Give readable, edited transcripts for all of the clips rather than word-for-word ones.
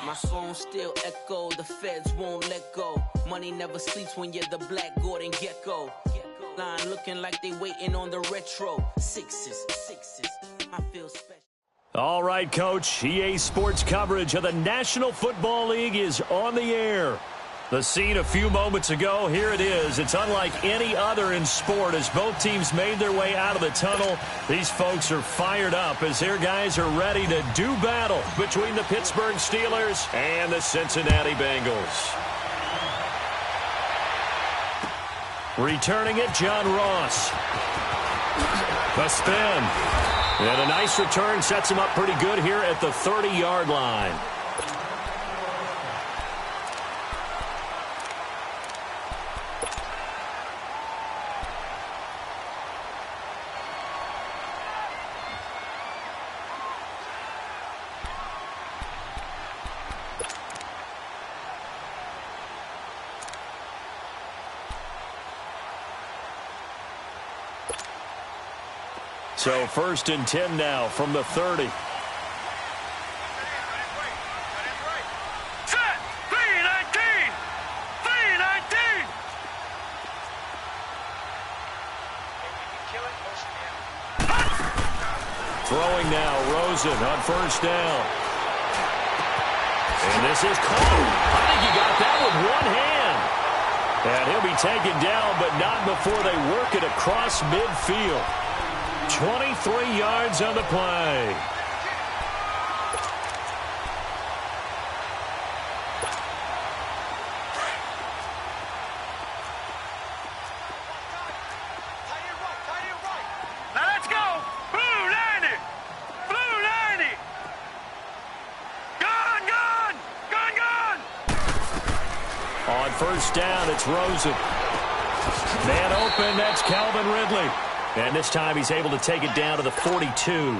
My phone still echo, the feds won't let go. Money never sleeps when you're the Black Gordon Gecko. Line looking like they waiting on the retro. Sixes, I feel special. All right, Coach. EA Sports coverage of the National Football League is on the air. The scene a few moments ago, here it is. It's unlike any other in sport as both teams made their way out of the tunnel. These folks are fired up as their guys are ready to do battle between the Pittsburgh Steelers and the Cincinnati Bengals. Returning it, John Ross. The spin. And a nice return sets him up pretty good here at the 30-yard line. So 1st and 10 now from the 30. Set! 3-19! 3-19! Throwing now, Rosen on 1st down. And this is caught. I think he got that with one hand. And he'll be taken down, but not before they work it across midfield. 23 yards on the play. Now let's go! Blue 90! Blue 90! Gone, gone! Gone, gone! On 1st down, it's Rosen. Man open, that's Calvin Ridley. And this time he's able to take it down to the 42.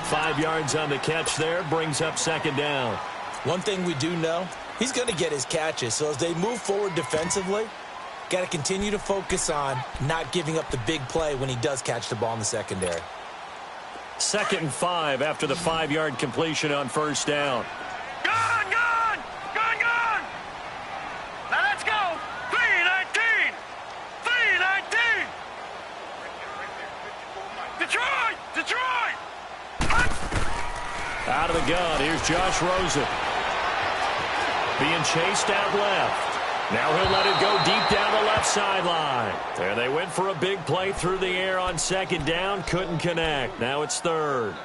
5 yards on the catch there, brings up 2nd down. One thing we do know, he's going to get his catches. So as they move forward defensively, got to continue to focus on not giving up the big play when he does catch the ball in the secondary. 2nd and 5 after the 5-yard completion on 1st down. Gone, gone! Gone, gone! Now let's go! 3-19! 3-19! Detroit! Detroit! Out of the gun, here's Josh Rosen. Being chased out left. Now he'll let it go deep down the left sideline. And they went for a big play through the air on 2nd down. Couldn't connect. Now it's 3rd.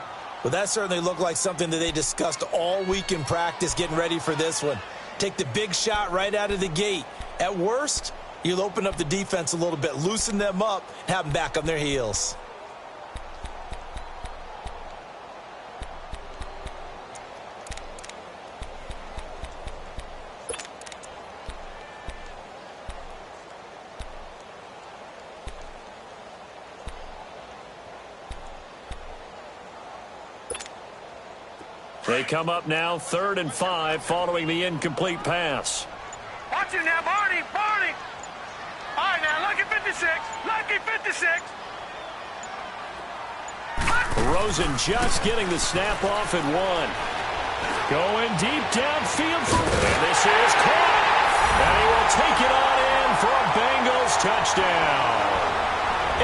Well, that certainly looked like something that they discussed all week in practice getting ready for this one. Take the big shot right out of the gate. At worst, you'll open up the defense a little bit, loosen them up, and have them back on their heels. They come up now 3rd and 5 following the incomplete pass. Watch it now, Barney! Barney! All right, now, lucky 56! Lucky 56! Rosen just getting the snap off at 1. Going deep downfield. And this is caught. And he will take it on in for a Bengals touchdown.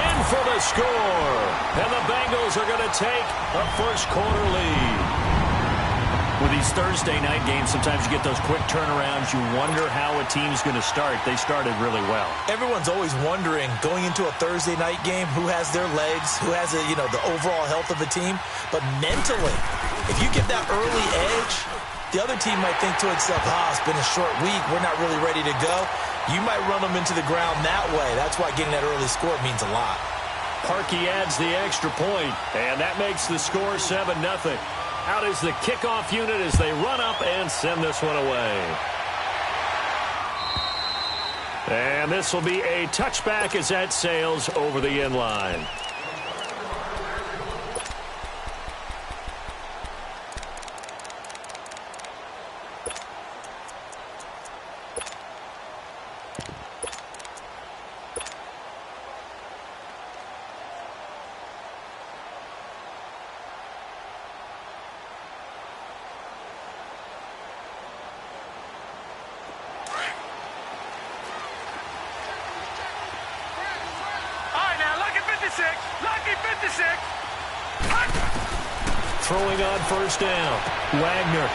In for the score. And the Bengals are going to take a 1st quarter lead. With these Thursday night games, sometimes you get those quick turnarounds. You wonder how a team's going to start. They started really well. Everyone's always wondering, going into a Thursday night game, who has their legs, who has the overall health of a team. But mentally, if you get that early edge, the other team might think to itself, it's been a short week. We're not really ready to go. You might run them into the ground that way. That's why getting that early score means a lot. Parkey adds the extra point, and that makes the score 7-0. Out is the kickoff unit as they run up and send this one away. And this will be a touchback as that sails over the end line. throwing on first down. Wagner.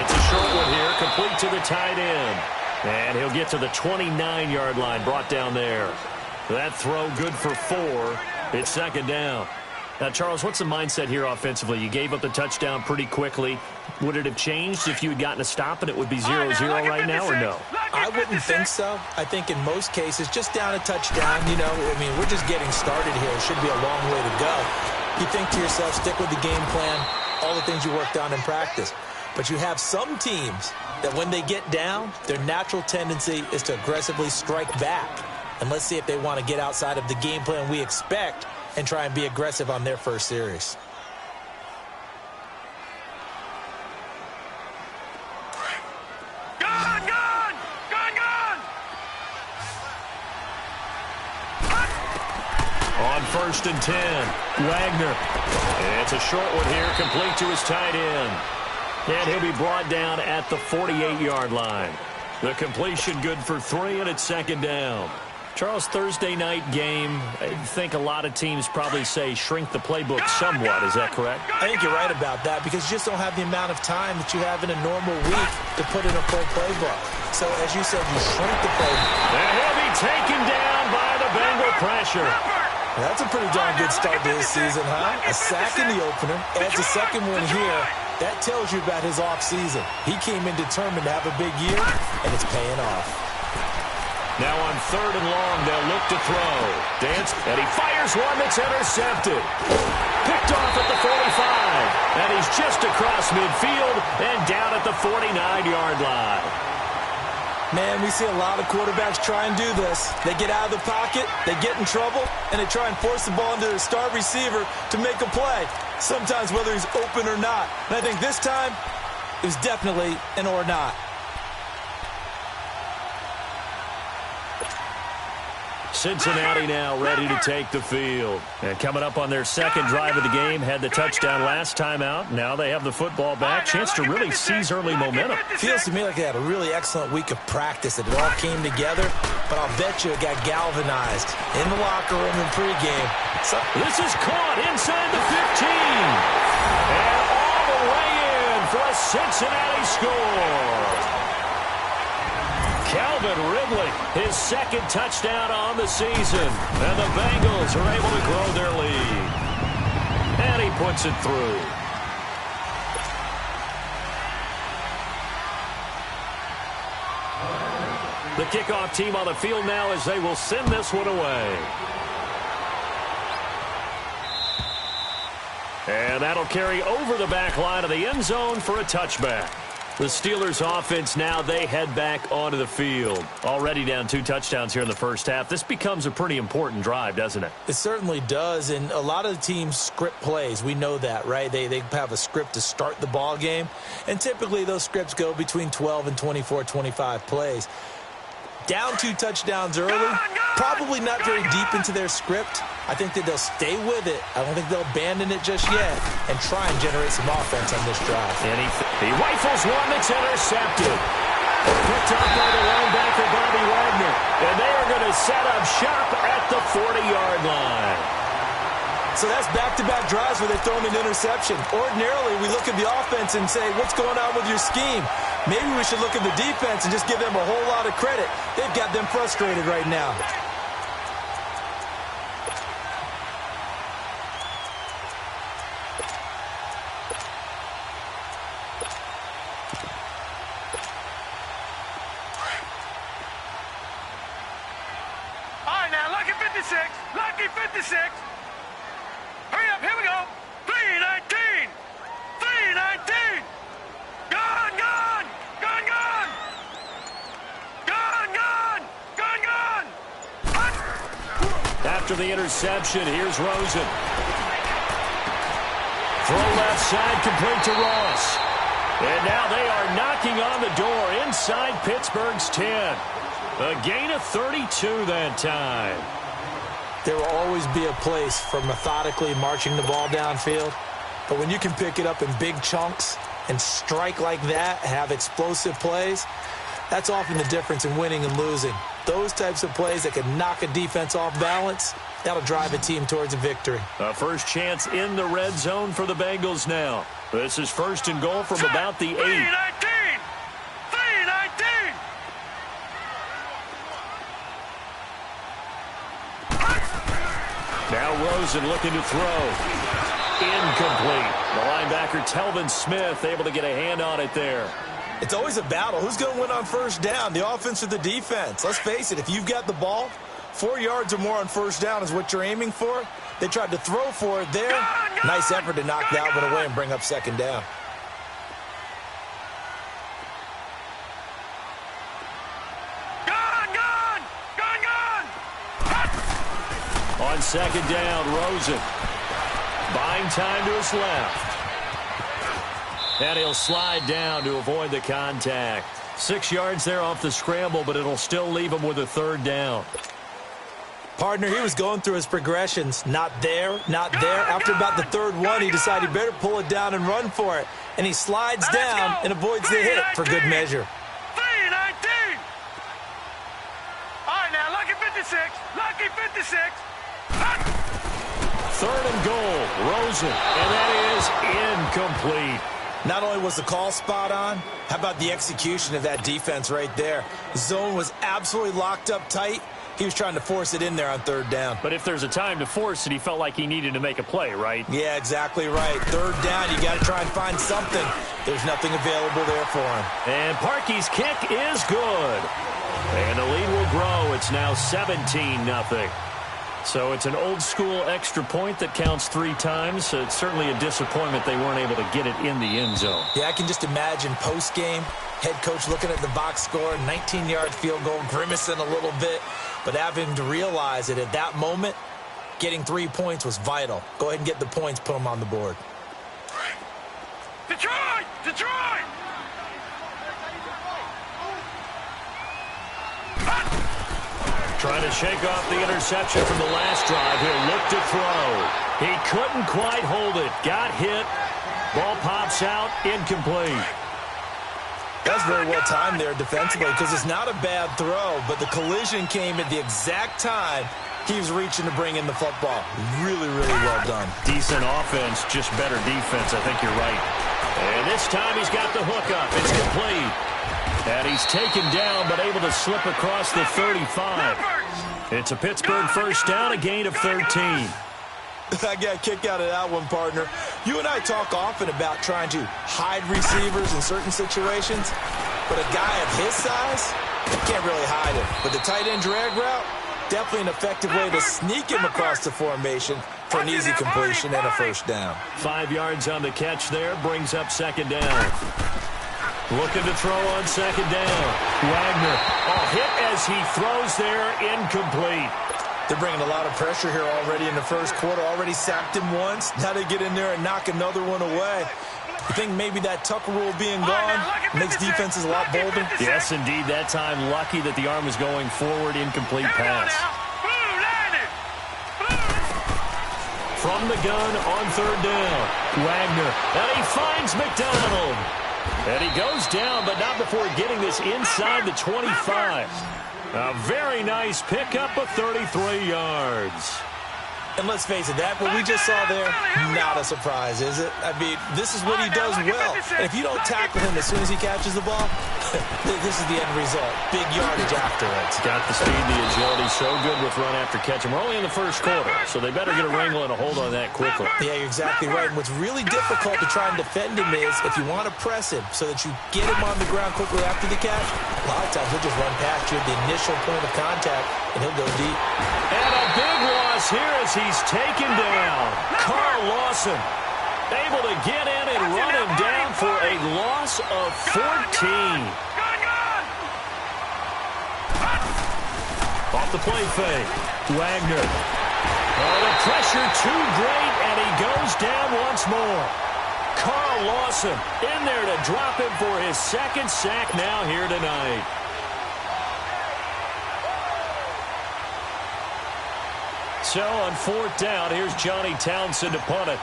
It's a short one here, complete to the tight end. And he'll get to the 29-yard line, brought down there. That throw good for 4. It's second down. Now, Charles, what's the mindset here offensively? You gave up the touchdown pretty quickly. Would it have changed if you had gotten a stop and it would be 0-0 right now, or no? I wouldn't think so. I think in most cases, just down a touchdown, we're just getting started here. It should be a long way to go. You think to yourself, stick with the game plan, all the things you worked on in practice. But you have some teams that when they get down, their natural tendency is to aggressively strike back. And let's see if they want to get outside of the game plan we expect and try and be aggressive on their first series. On first and 10, Wagner. It's a short one here, complete to his tight end. And he'll be brought down at the 48-yard line. The completion good for 3, and it's second down. Charles, Thursday night game, I think a lot of teams probably say shrink the playbook somewhat. Is that correct? I think you're right about that because you just don't have the amount of time that you have in a normal week to put in a full playbook. So, as you said, you shrink the playbook. And he'll be taken down by the Bengal pressure. That's a pretty darn good start to his season, huh? A sack in the opener, adds a second one here. That tells you about his offseason. He came in determined to have a big year, and it's paying off. Now on third and long, they'll look to throw. Dance, and he fires one that's intercepted. Picked off at the 45, and he's just across midfield and down at the 49-yard line. Man, we see a lot of quarterbacks try and do this. They get out of the pocket, they get in trouble, and they try and force the ball into their star receiver to make a play, sometimes whether he's open or not. And I think this time, it was definitely an or not. Cincinnati now ready to take the field. And coming up on their second drive of the game, had the touchdown last time out. Now they have the football back. Chance to really seize early momentum. Feels to me like they had a really excellent week of practice, that it all came together. But I'll bet you it got galvanized in the locker room in pregame. So this is caught inside the 15. And all the way in for a Cincinnati score. Calvin Ridley, his second touchdown on the season. And the Bengals are able to grow their lead. And he puts it through. The kickoff team on the field now as they will send this one away. And that'll carry over the back line of the end zone for a touchback. The Steelers offense now, they head back onto the field. Already down 2 touchdowns here in the first half. This becomes a pretty important drive, doesn't it? It certainly does, and a lot of the teams script plays. We know that, right? They have a script to start the ball game, and typically those scripts go between 12 and 24, 25 plays. Down 2 touchdowns early, probably not very deep into their script. I think that they'll stay with it. I don't think they'll abandon it just yet and try and generate some offense on this drive. And he rifles one that's intercepted. Picked up by the linebacker, Bobby Wagner. And they are going to set up shop at the 40-yard line. So that's back-to-back drives where they've thrown an interception. Ordinarily, we look at the offense and say, what's going on with your scheme? Maybe we should look at the defense and just give them a whole lot of credit. They've got them frustrated right now. All right, now, lucky 56. Lucky 56. Hurry up, here we go. 319. 319. Gone, gone. Gone, gone. Gone, gone. Gone, gone. After the interception, here's Rosen. Throw left side, complete to Ross. And now they are knocking on the door inside Pittsburgh's 10. A gain of 32 that time. There will always be a place for methodically marching the ball downfield. But when you can pick it up in big chunks and strike like that, have explosive plays, that's often the difference in winning and losing. those types of plays that can knock a defense off balance, that'll drive a team towards a victory. A first chance in the red zone for the Bengals now. This is first and goal from about the 8. 3-19! Now Rosen looking to throw. Incomplete. The linebacker, Telvin Smith, able to get a hand on it there. It's always a battle. Who's going to win on first down, the offense or the defense? Let's face it, if you've got the ball, 4 yards or more on first down is what you're aiming for. They tried to throw for it there. Nice effort to knock that one away and bring up second down. On second down, Rosen buying time to his left. And he'll slide down to avoid the contact. 6 yards there off the scramble, but it'll still leave him with a third down. Partner, he was going through his progressions. Not there, not there. After about the third one, he decided he better pull it down and run for it. And he slides down and avoids the hit for good measure. 3-19! All right, now, lucky 56. Lucky 56. Third and goal, Rosen, and that is incomplete. Not only was the call spot on, how about the execution of that defense right there? The zone was absolutely locked up tight. He was trying to force it in there on third down. But if there's a time to force it, he felt like he needed to make a play, right? Yeah, exactly right. Third down, you got to try and find something. There's nothing available there for him. And Parkey's kick is good. And the lead will grow. It's now 17-0. So it's an old-school extra point that counts 3 times. So it's certainly a disappointment they weren't able to get it in the end zone. Yeah, I can just imagine post-game, head coach looking at the box score, 19-yard field goal, grimacing a little bit, but having to realize that at that moment, getting 3 points was vital. Go ahead and get the points, put them on the board. Detroit! Detroit! Trying to shake off the interception from the last drive. He'll look to throw. He couldn't quite hold it. Got hit. Ball pops out. Incomplete. That's very well timed there defensively because it's not a bad throw, but the collision came at the exact time he was reaching to bring in the football. Really, really well done. Decent offense, just better defense. I think you're right. And this time he's got the hook up. It's complete. And he's taken down, but able to slip across the 35. It's a Pittsburgh first down, a gain of 13. I got a kick out of that one, partner. You and I talk often about trying to hide receivers in certain situations, but a guy of his size, you can't really hide him. But the tight end drag route, definitely an effective way to sneak him across the formation for an easy completion and a first down. 5 yards on the catch there, brings up second down. Looking to throw on second down. Wagner, hit as he throws there, incomplete. They're bringing a lot of pressure here already in the first quarter. Already sacked him once. Now they get in there and knock another one away. You think maybe that Tucker rule being gone makes defenses a lot bolder? Yes, indeed. That time, lucky that the arm was going forward, incomplete pass. From the gun on third down. Wagner, and he finds McDonald. And he goes down, but not before getting this inside the 25. A very nice pickup of 33 yards. And let's face it, that what we just saw there, not a surprise, is it? I mean, this is what he does well. And if you don't tackle him as soon as he catches the ball, this is the end result. Big yardage afterwards. Got the speed, the agility, so good with run after catch. And we're only in the first quarter, so they better get a wrangle and a hold on that quickly. Yeah, you're exactly right. And what's really difficult to try and defend him is if you want to press him so that you get him on the ground quickly after the catch, a lot of times he'll just run past you at the initial point of contact, and he'll go deep. And a big loss here as he's taken down. Carl Lawson able to get in and run him down for a loss of 14. Off the play fake. Wagner. Oh, the pressure too great, and he goes down once more. Carl Lawson in there to drop him for his second sack now here tonight. So on fourth down, here's Johnny Townsend to punt it.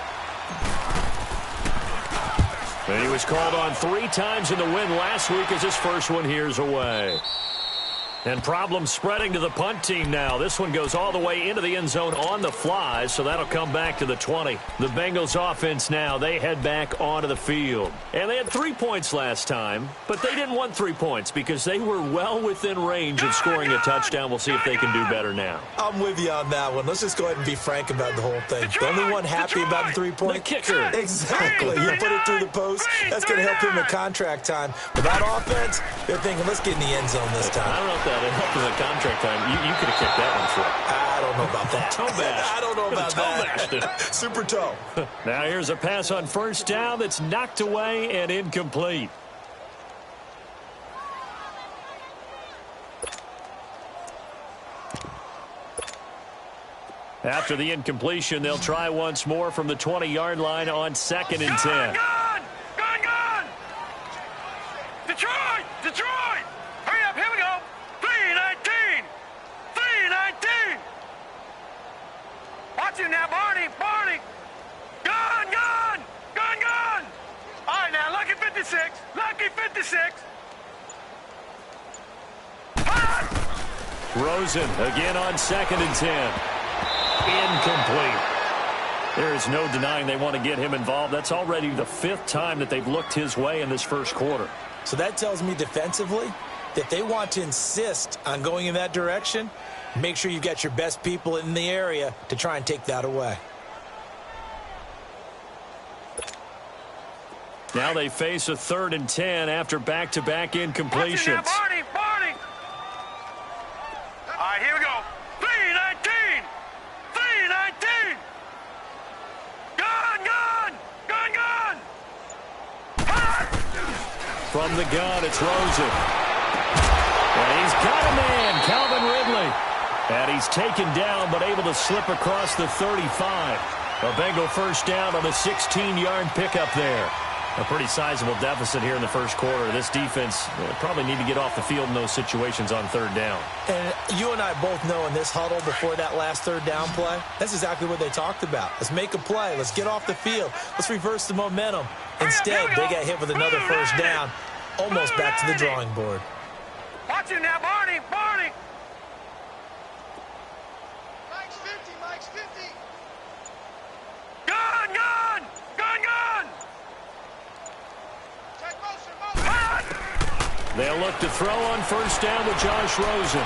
And he was called on 3 times in the win last week as his first one here's away. And problems spreading to the punt team now. This one goes all the way into the end zone on the fly, so that'll come back to the 20. The Bengals offense now, they head back onto the field. And they had 3 points last time, but they didn't want 3 points because they were well within range of scoring a touchdown. We'll see if they can do better now. I'm with you on that one. Let's just go ahead and be frank about the whole thing. The only one happy about the 3-point kicker. Exactly. You put it through the post. That's going to help him in contract time. But that offense, they're thinking, let's get in the end zone this time. I don't know if that helped in the contract time. You could have kicked that one for. I don't know about that. Toe bash. I don't know about that. Bashed. Super toe. Now here's a pass on first down that's knocked away and incomplete. After the incompletion, they'll try once more from the 20-yard line on 2nd and 10. Gone! Detroit! Detroit! Hurry up, here we go! 3-19! 3-19! Watch him now, Barney! Gone! All right, now, lucky 56! Lucky 56! Rosen again on 2nd and 10. Incomplete. There is no denying they want to get him involved. That's already the 5th time that they've looked his way in this first quarter. So that tells me defensively that they want to insist on going in that direction. Make sure you've got your best people in the area to try and take that away. Now they face a 3rd and 10 after back-to-back incompletions. Barney! All right, here we go. 3-19! 3-19! Gone! From the gun, it's Rosen. And he's got a man, Calvin Ridley. And he's taken down, but able to slip across the 35. A Bengal first down on a 16-yard pickup there. A pretty sizable deficit here in the first quarter. This defense probably need to get off the field in those situations on 3rd down. And you and I both know in this huddle before that last 3rd down play, that's exactly what they talked about. Let's make a play. Let's get off the field. Let's reverse the momentum. Instead, they got hit with another first down, almost back to the drawing board. Watch him now, Barney! Mike's 50! Gone! They'll look to throw on first down with Josh Rosen.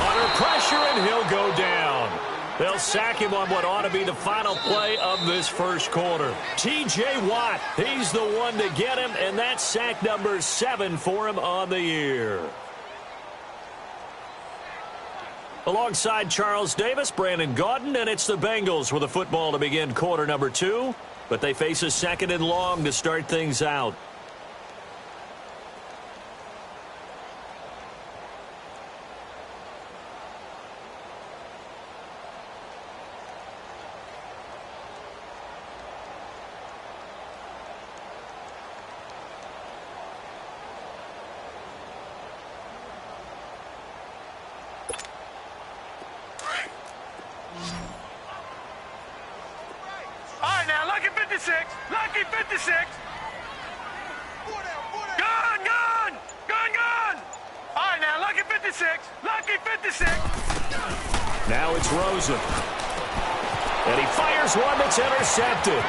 Under pressure, and he'll go down. They'll sack him on what ought to be the final play of this first quarter. T.J. Watt, he's the one to get him, and that's sack number 7 for him on the year. Alongside Charles Davis, Brandon Gaudin, and it's the Bengals with the football to begin quarter number 2. But they face a 2nd and long to start things out. Lucky 56! Gone! All right, now, lucky 56! Lucky 56! Now it's Rosen. And he fires one that's intercepted.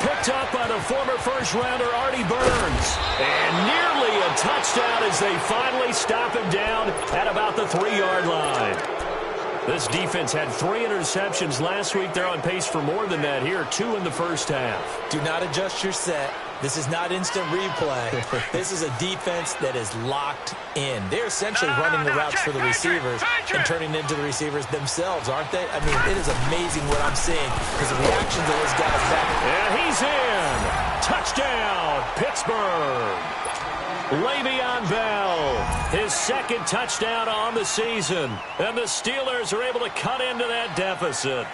Picked up by the former first-rounder Artie Burns. And nearly a touchdown as they finally stop him down at about the 3-yard line. This defense had 3 interceptions last week. They're on pace for more than that here, 2 in the first half. Do not adjust your set. This is not instant replay. This is a defense that is locked in. They're essentially running the routes for the receivers and turning into the receivers themselves, aren't they? I mean, it is amazing what I'm seeing because the reactions of those guys back. And he's in. Touchdown, Pittsburgh. Le'Veon Bell, his 2nd touchdown on the season. And the Steelers are able to cut into that deficit.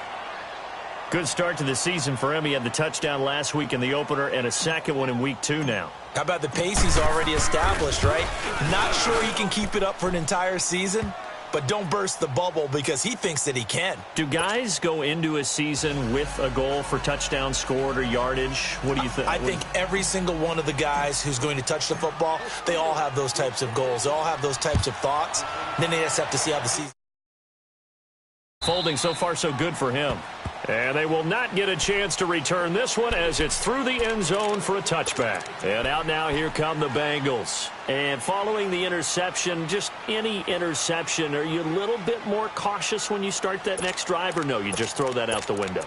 Good start to the season for him. He had the touchdown last week in the opener and a 2nd one in week 2 now. How about the pace he's already established, right? Not sure he can keep it up for an entire season, but don't burst the bubble because he thinks that he can. Do guys go into a season with a goal for touchdown scored or yardage? What do you think? I think every single one of the guys who's going to touch the football, they all have those types of goals. They all have those types of thoughts. Then they just have to see how the season. Folding so far so good for him. And they will not get a chance to return this one as it's through the end zone for a touchback. And out now, here come the Bengals. And following the interception, just any interception, are you a little bit more cautious when you start that next drive, or no, you just throw that out the window?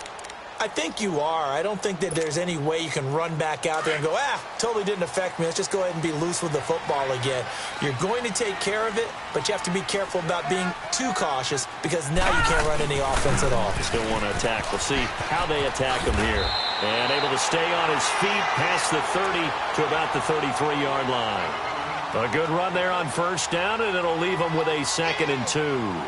I think you are. I don't think that there's any way you can run back out there and go, totally didn't affect me. Let's just go ahead and be loose with the football again. You're going to take care of it, but you have to be careful about being too cautious because now you can't run any offense at all. Still want to attack. We'll see how they attack him here. And able to stay on his feet past the 30 to about the 33-yard line. A good run there on first down, and it'll leave him with a 2nd and 2.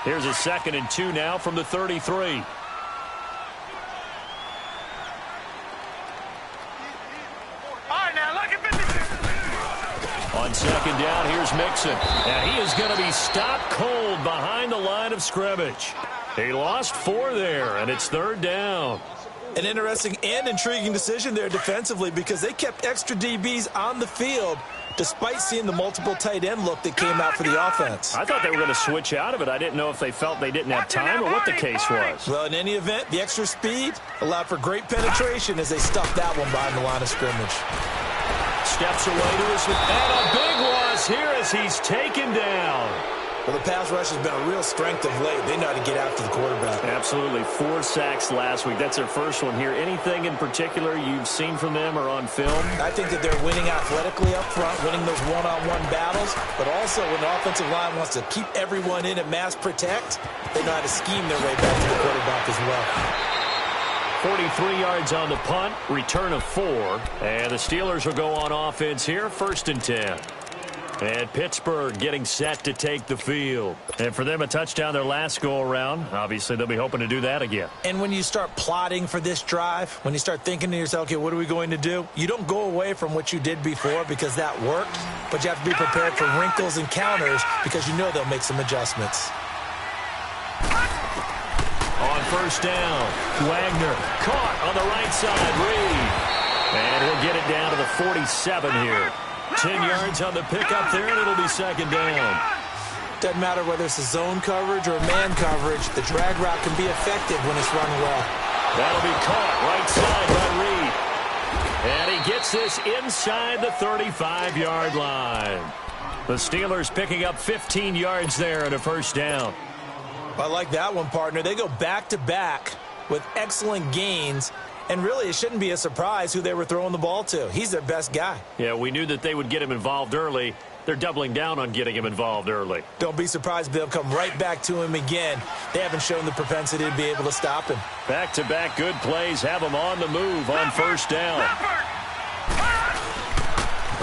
Here's a 2nd and 2 now from the 33. All right, now look at 56. On 2nd down, here's Mixon. And he is going to be stopped cold behind the line of scrimmage. He lost 4 there, and it's 3rd down. An interesting and intriguing decision there defensively because they kept extra DBs on the field despite seeing the multiple tight end look that came out for the offense. I thought they were going to switch out of it. I didn't know if they felt they didn't have time or what the case was. Well, in any event, the extra speed allowed for great penetration as they stuffed that one behind the line of scrimmage. Steps away to his feet. And a big loss here as he's taken down. Well, the pass rush has been a real strength of late. They know how to get after the quarterback. Absolutely. 4 sacks last week. That's their first one here. Anything in particular you've seen from them or on film? I think that they're winning athletically up front, winning those one-on-one battles, but also when the offensive line wants to keep everyone in and mass protect, they know how to scheme their way back to the quarterback as well. 43 yards on the punt, return of 4, and the Steelers will go on offense here, 1st and 10. And Pittsburgh getting set to take the field. And for them, a touchdown their last go-around. Obviously, they'll be hoping to do that again. And when you start plotting for this drive, when you start thinking to yourself, okay, what are we going to do? You don't go away from what you did before because that worked, but you have to be prepared for wrinkles and counters because you know they'll make some adjustments. On first down, Wagner caught on the right side, Reed. And he'll get it down to the 47 here. 10 yards on the pickup there, and it'll be 2nd down. Doesn't matter whether it's a zone coverage or a man coverage, the drag route can be effective when it's run well. That'll be caught right side by Reed. And he gets this inside the 35-yard line. The Steelers picking up 15 yards there and a 1st down. I like that one, partner. They go back-to-back with excellent gains. And really, it shouldn't be a surprise who they were throwing the ball to. He's their best guy. Yeah, we knew that they would get him involved early. They're doubling down on getting him involved early. Don't be surprised if they'll come right back to him again. They haven't shown the propensity to be able to stop him. Back-to-back good plays have him on the move on 1st down.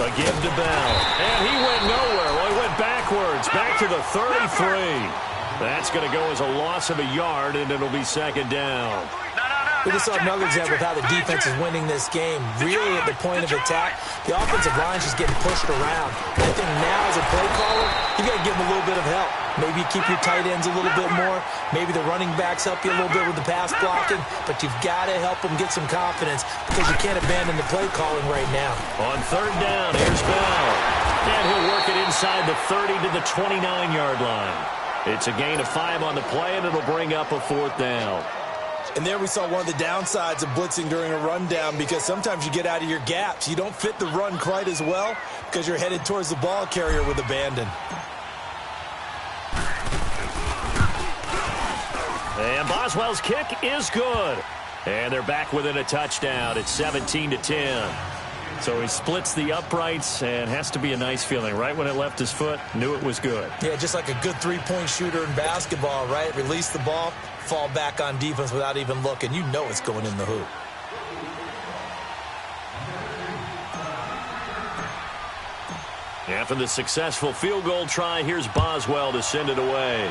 A give to Bell. And he went nowhere. Well, he went backwards, back to the 33. That's going to go as a loss of a yard, and it'll be 2nd down. We just saw another example of how the defense is winning this game. Really at the point of attack, the offensive line's just getting pushed around. And I think now as a play caller, you got to give them a little bit of help. Maybe you keep your tight ends a little bit more. Maybe the running backs help you a little bit with the pass blocking. But you've got to help them get some confidence because you can't abandon the play calling right now. On 3rd down, here's Bell. And he'll work it inside the 30 to the 29-yard line. It's a gain of 5 on the play, and it'll bring up a 4th down. And there we saw one of the downsides of blitzing during a rundown because sometimes you get out of your gaps. You don't fit the run quite as well because you're headed towards the ball carrier with abandon. And Boswell's kick is good. And they're back within a touchdown. It's 17-10. So he splits the uprights and has to be a nice feeling. Right when it left his foot, knew it was good. Yeah, just like a good three-point shooter in basketball, right? Release the ball, fall back on defense without even looking. You know it's going in the hoop. After the successful field goal try, here's Boswell to send it away.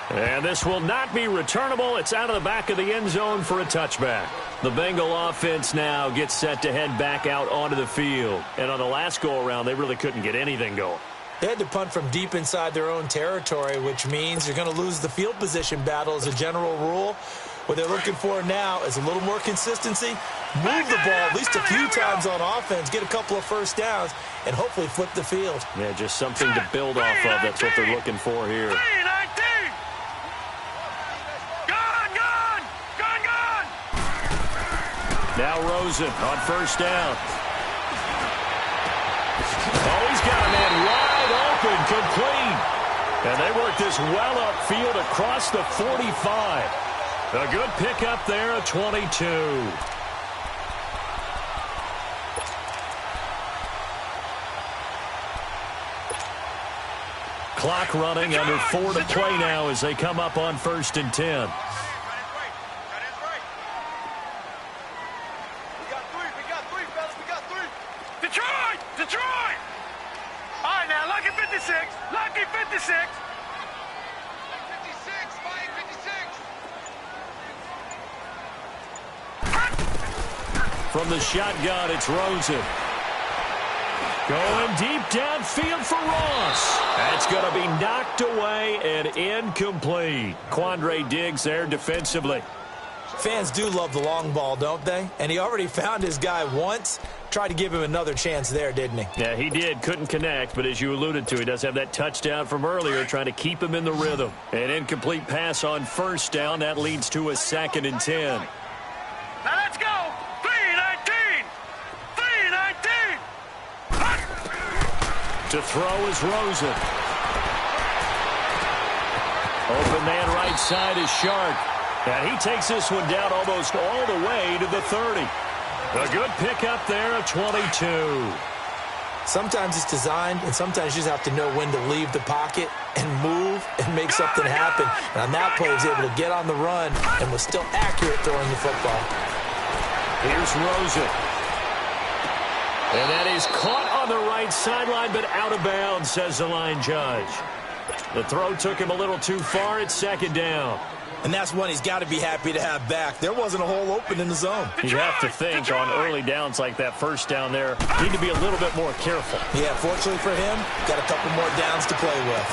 And this will not be returnable. It's out of the back of the end zone for a touchback. The Bengal offense now gets set to head back out onto the field. And on the last go-around, they really couldn't get anything going. They had to punt from deep inside their own territory, which means you're going to lose the field position battle as a general rule. What they're looking for now is a little more consistency, move the ball at least a few times on offense, get a couple of first downs, and hopefully flip the field. Yeah, just something to build off of. That's what they're looking for here. Now Rosen on first down. Oh, he's got a man wide open, complete. And they work this well upfield across the 45. A good pickup there at 22. Clock running, under 4 to play now as they come up on 1st and 10. Detroit! All right, now, lucky 56. Lucky 56. 56, flying 56. From the shotgun, it's Rosen. Going deep downfield for Ross. That's going to be knocked away and incomplete. Quandre Diggs there defensively. Fans do love the long ball, don't they? And he already found his guy once. Tried to give him another chance there, didn't he? Yeah, he did. Couldn't connect, but as you alluded to, he does have that touchdown from earlier, trying to keep him in the rhythm. An incomplete pass on first down. That leads to a 2nd and 10. Now let's go. 3-19. 3-19. To throw is Rosen. Open man right side is Shark. And he takes this one down almost all the way to the 30. A good pickup there at 22. Sometimes it's designed, and sometimes you just have to know when to leave the pocket and move and make something happen. And on that play, he was able to get on the run and was still accurate throwing the football. Here's Rosen. And that is caught on the right sideline, but out of bounds, says the line judge. The throw took him a little too far. It's 2nd down. And that's one he's got to be happy to have back. There wasn't a hole open in the zone. You have to think on early downs like that first down there, need to be a little bit more careful. Yeah, fortunately for him, got a couple more downs to play with.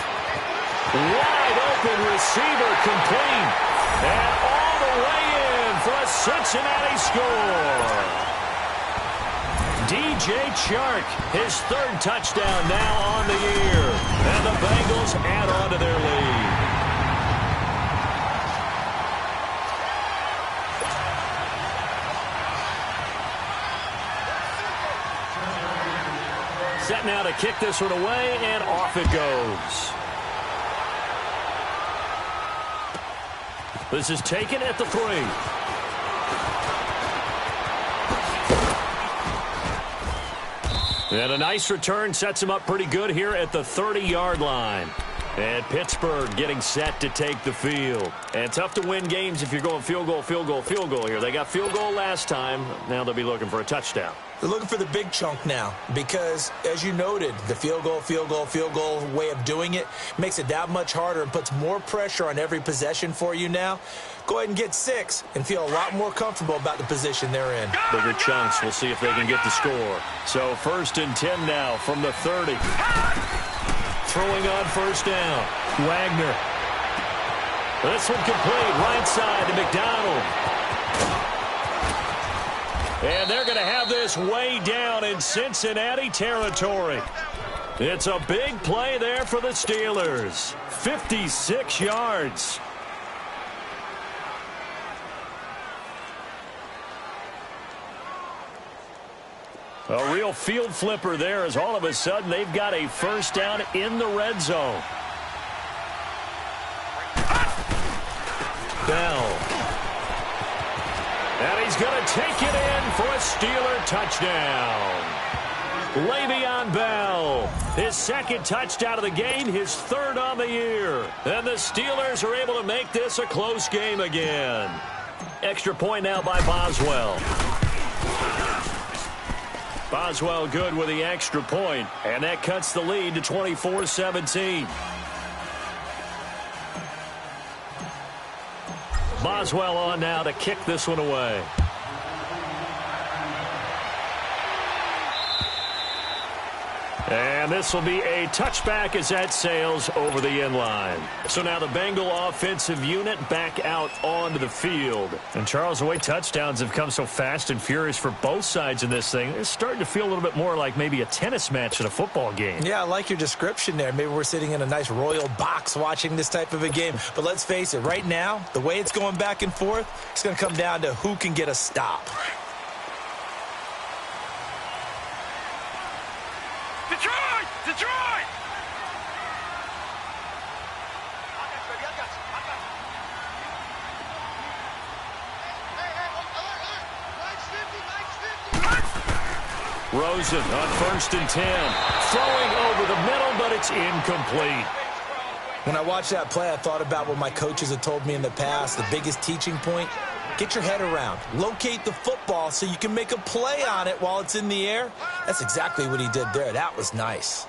Wide open receiver complete. And all the way in for a Cincinnati score. DJ Chark, his 3rd touchdown now on the year. And the Bengals add on to their lead. Set now to kick this one away, and off it goes. This is taken at the 3. And a nice return sets him up pretty good here at the 30-yard line. And Pittsburgh getting set to take the field. And tough to win games if you're going field goal, field goal, field goal here. They got field goal last time. Now they'll be looking for a touchdown. They're looking for the big chunk now because, as you noted, the field goal way of doing it makes it that much harder and puts more pressure on every possession for you now. Go ahead and get 6 and feel a lot more comfortable about the position they're in. Bigger chunks. We'll see if they can get the score. So 1st and 10 now from the 30. Throwing on first down. Wagner. This one complete. Right side to McDonald. And they're going to have this way down in Cincinnati territory. It's a big play there for the Steelers. 56 yards. A real field flipper there as all of a sudden they've got a first down in the red zone. Bell. And he's going to take it in for a Steeler touchdown. Le'Veon Bell, his 2nd touchdown of the game, his 3rd on the year. And the Steelers are able to make this a close game again. Extra point now by Boswell. Boswell good with the extra point, and that cuts the lead to 24-17. Boswell on now to kick this one away. And this will be a touchback as that sails over the end line. So now the Bengal offensive unit back out onto the field. And Charles, the way touchdowns have come so fast and furious for both sides in this thing, it's starting to feel a little bit more like maybe a tennis match in a football game. Yeah, I like your description there. Maybe we're sitting in a nice royal box watching this type of a game. But let's face it, right now, the way it's going back and forth, it's going to come down to who can get a stop. Detroit! Detroit! Rosen on 1st and 10. Throwing over the middle, but it's incomplete. When I watched that play, I thought about what my coaches have told me in the past. The biggest teaching point, get your head around. Locate the football so you can make a play on it while it's in the air. That's exactly what he did there. That was nice.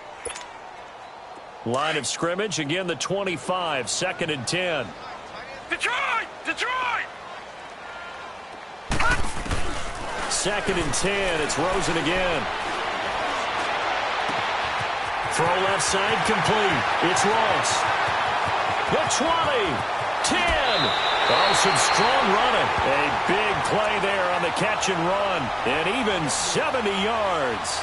Line of scrimmage, again the 25, 2nd and 10. Detroit! Detroit! 2nd and 10, it's Rosen again. Throw left side complete. It's Ross. The 20, 10. Oh, some strong running. A big play there on the catch and run. And even 70 yards.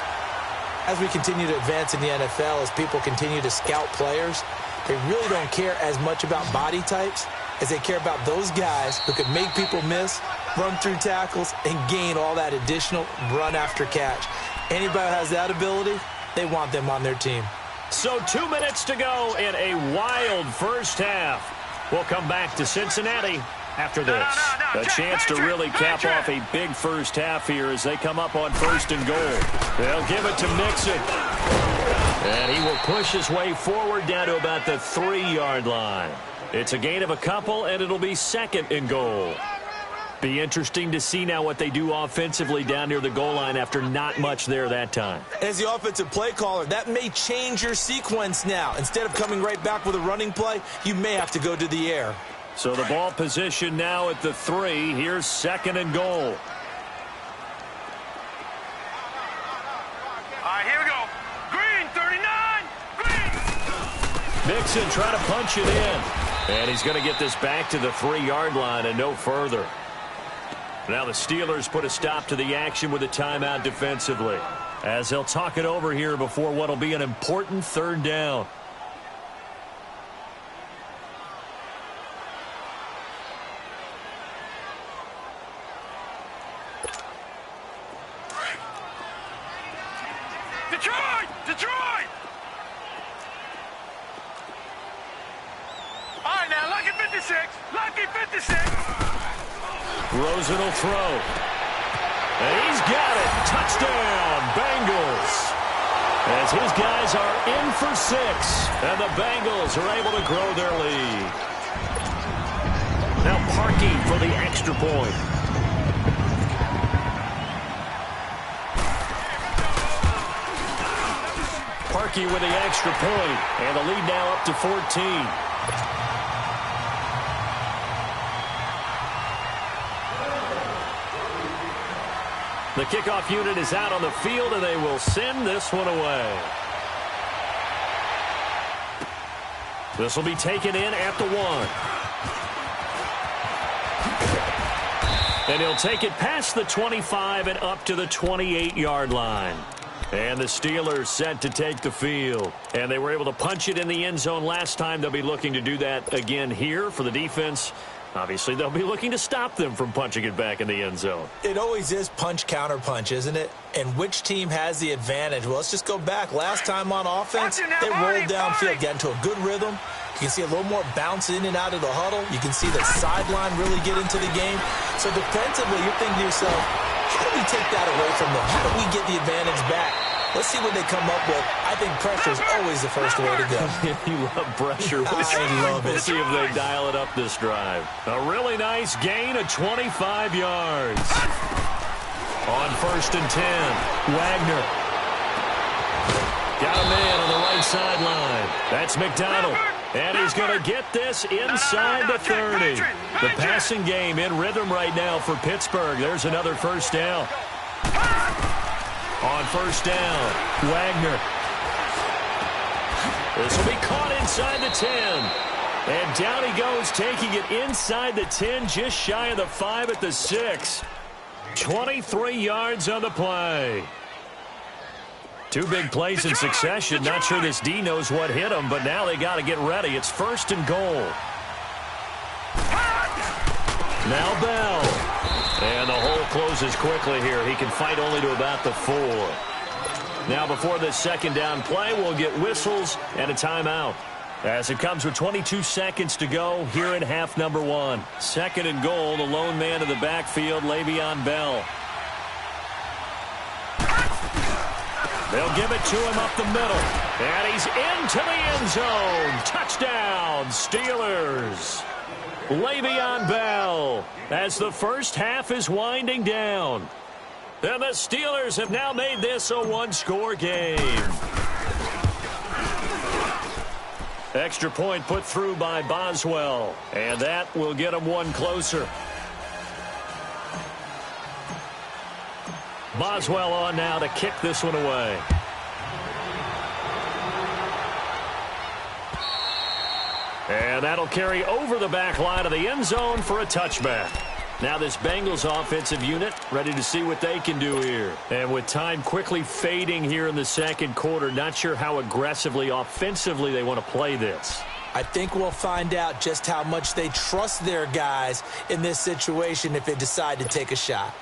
As we continue to advance in the NFL, as people continue to scout players, they really don't care as much about body types as they care about those guys who can make people miss, run through tackles, and gain all that additional run after catch. Anybody who has that ability, they want them on their team. So 2 minutes to go in a wild first half. We'll come back to Cincinnati after this. A chance to really cap off a big first half here as they come up on 1st and goal. They'll give it to Mixon. And he will push his way forward down to about the 3-yard line. It's a gain of a couple, and it'll be 2nd and goal. Be interesting to see now what they do offensively down near the goal line after not much there that time. As the offensive play caller, that may change your sequence now. Instead of coming right back with a running play, you may have to go to the air. So the ball position now at the 3. Here's 2nd and goal. All right, here we go. Green, 39. Green. Mixon trying to punch it in. And he's going to get this back to the 3-yard line and no further. Now the Steelers put a stop to the action with a timeout defensively, as they'll talk it over here before what will be an important 3rd down. Detroit! Detroit! All right, now, lucky 56. Lucky 56. Rosen will throw. And he's got it. Touchdown, Bengals. As his guys are in for 6. And the Bengals are able to grow their lead. Now Parkey for the extra point. Parkey with the extra point. And the lead now up to 14. The kickoff unit is out on the field, and they will send this one away. This will be taken in at the 1. And he'll take it past the 25 and up to the 28-yard line. And the Steelers set to take the field. And they were able to punch it in the end zone last time. They'll be looking to do that again here for the defense. Obviously, they'll be looking to stop them from punching it back in the end zone. It always is punch, counter punch, isn't it? And which team has the advantage? Well, let's just go back. Last time on offense, they rolled downfield, got into a good rhythm. You can see a little more bounce in and out of the huddle. You can see the sideline really get into the game. So defensively, you're thinking to yourself, how do we take that away from them? How do we get the advantage back? Let's see what they come up with. I think pressure is always the first way to go. You love pressure. I love it. Let's see if they dial it up this drive. A really nice gain of 25 yards. On 1st and 10, Wagner. Got a man on the right sideline. That's McDonald. And he's going to get this inside the 30. The passing game in rhythm right now for Pittsburgh. There's another first down. On first down, Wagner. This will be caught inside the 10. And down he goes, taking it inside the 10, just shy of the 5 at the 6. 23 yards on the play. Two big plays in succession. Not sure this D knows what hit him, but now they got to get ready. It's first and goal. Now Bell. And the hole closes quickly here. He can fight only to about the 4. Now before this second down play, we'll get whistles and a timeout. As it comes with 22 seconds to go here in half number 1. Second and goal, the lone man in the backfield, Le'Veon Bell. They'll give it to him up the middle. And he's into the end zone. Touchdown, Steelers. Le'Veon Bell as the first half is winding down. And the Steelers have now made this a one-score game. Extra point put through by Boswell. And that will get him one closer. Boswell on now to kick this one away. And that'll carry over the back line of the end zone for a touchback. Now this Bengals offensive unit ready to see what they can do here. And with time quickly fading here in the second quarter, not sure how aggressively, offensively they want to play this. I think we'll find out just how much they trust their guys in this situation if they decide to take a shot.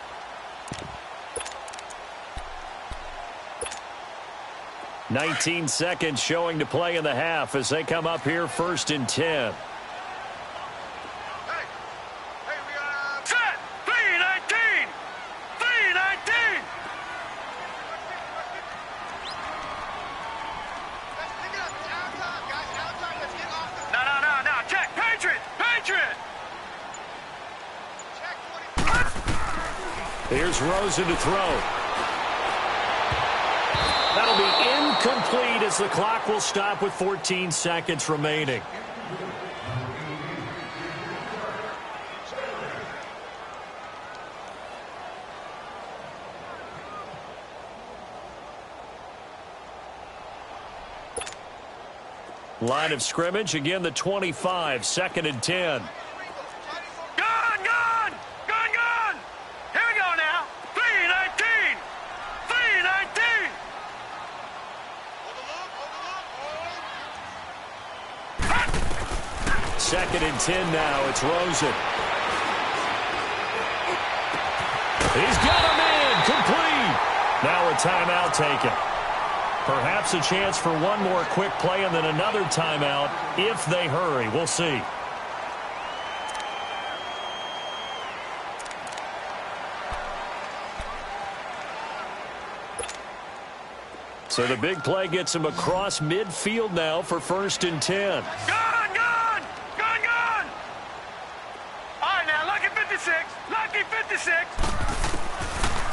"19 seconds showing to play in the half as they come up here first and 10. Set! 3-19! 3-19! No. Check! Patriot! Patriot! Here's Rosen to throw. That'll be incomplete as the clock will stop with 14 seconds remaining. Line of scrimmage, again the 25, second and 10. Gone! Here we go now. 3-19! 3-19! Second and 10 now. It's Rosen. He's got him in. Complete. Now a timeout taken. Perhaps a chance for one more quick play and then another timeout if they hurry. We'll see. So the big play gets him across midfield now for first and 10. Gone! All right, now, lucky 56. Lucky 56.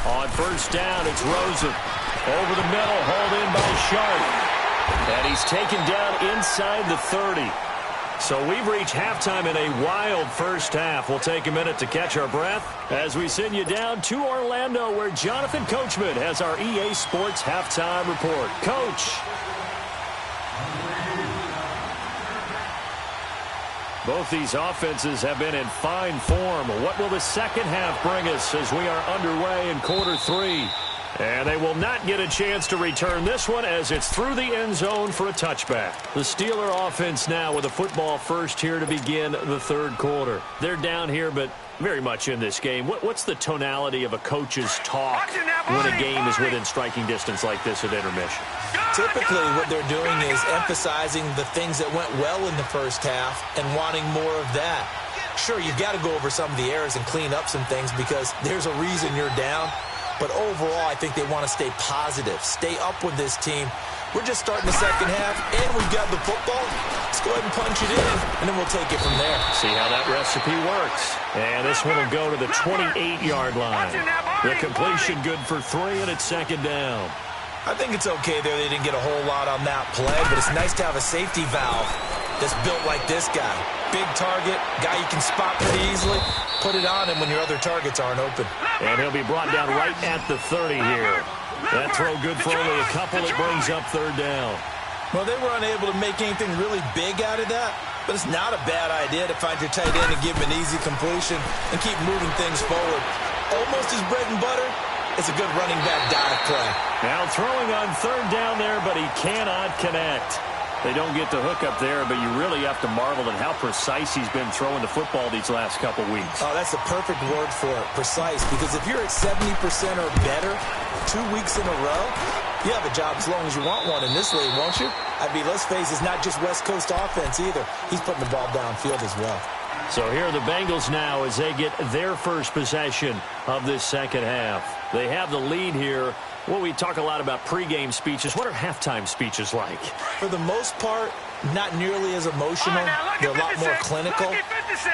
On first down, it's Rosen. Over the middle, hauled in by Sharp. And he's taken down inside the 30. So we've reached halftime in a wild first half. We'll take a minute to catch our breath as we send you down to Orlando, where Jonathan Coachman has our EA Sports halftime report. Coach. Both these offenses have been in fine form. What will the second half bring us as we are underway in quarter 3? And they will not get a chance to return this one as it's through the end zone for a touchback. The Steeler offense now with a football first here to begin the third quarter. They're down here, but very much in this game. What's the tonality of a coach's talk when a game is within striking distance like this at intermission? Typically, what they're doing is emphasizing the things that went well in the first half and wanting more of that. Sure, you've got to go over some of the errors and clean up some things because there's a reason you're down. But overall, I think they want to stay positive, stay up with this team. We're just starting the second half, and we've got the football. Let's go ahead and punch it in, and then we'll take it from there. See how that recipe works. And this one will go to the 28-yard line. The completion good for 3, and it's second down. I think it's okay there. They didn't get a whole lot on that play, but it's nice to have a safety valve. that's built like this guy. Big target, guy you can spot pretty easily. Put it on him when your other targets aren't open. And he'll be brought down right at the 30 here. That throw good for only a couple. It brings up third down. Well, they were unable to make anything really big out of that, but it's not a bad idea to find your tight end and give him an easy completion and keep moving things forward. Almost his bread and butter. It's a good running back dive play. Now throwing on third down there, but he cannot connect. They don't get the hook up there, but you really have to marvel at how precise he's been throwing the football these last couple weeks. Oh, that's the perfect word for it, precise, because if you're at 70% or better 2 weeks in a row, you have a job as long as you want one in this league, won't you? I mean, let's face it, it's not just West Coast offense either. He's putting the ball downfield as well. So here are the Bengals now as they get their first possession of this second half. They have the lead here. Well, we talk a lot about pregame speeches. What are halftime speeches like? For the most part, not nearly as emotional. They're a lot more clinical.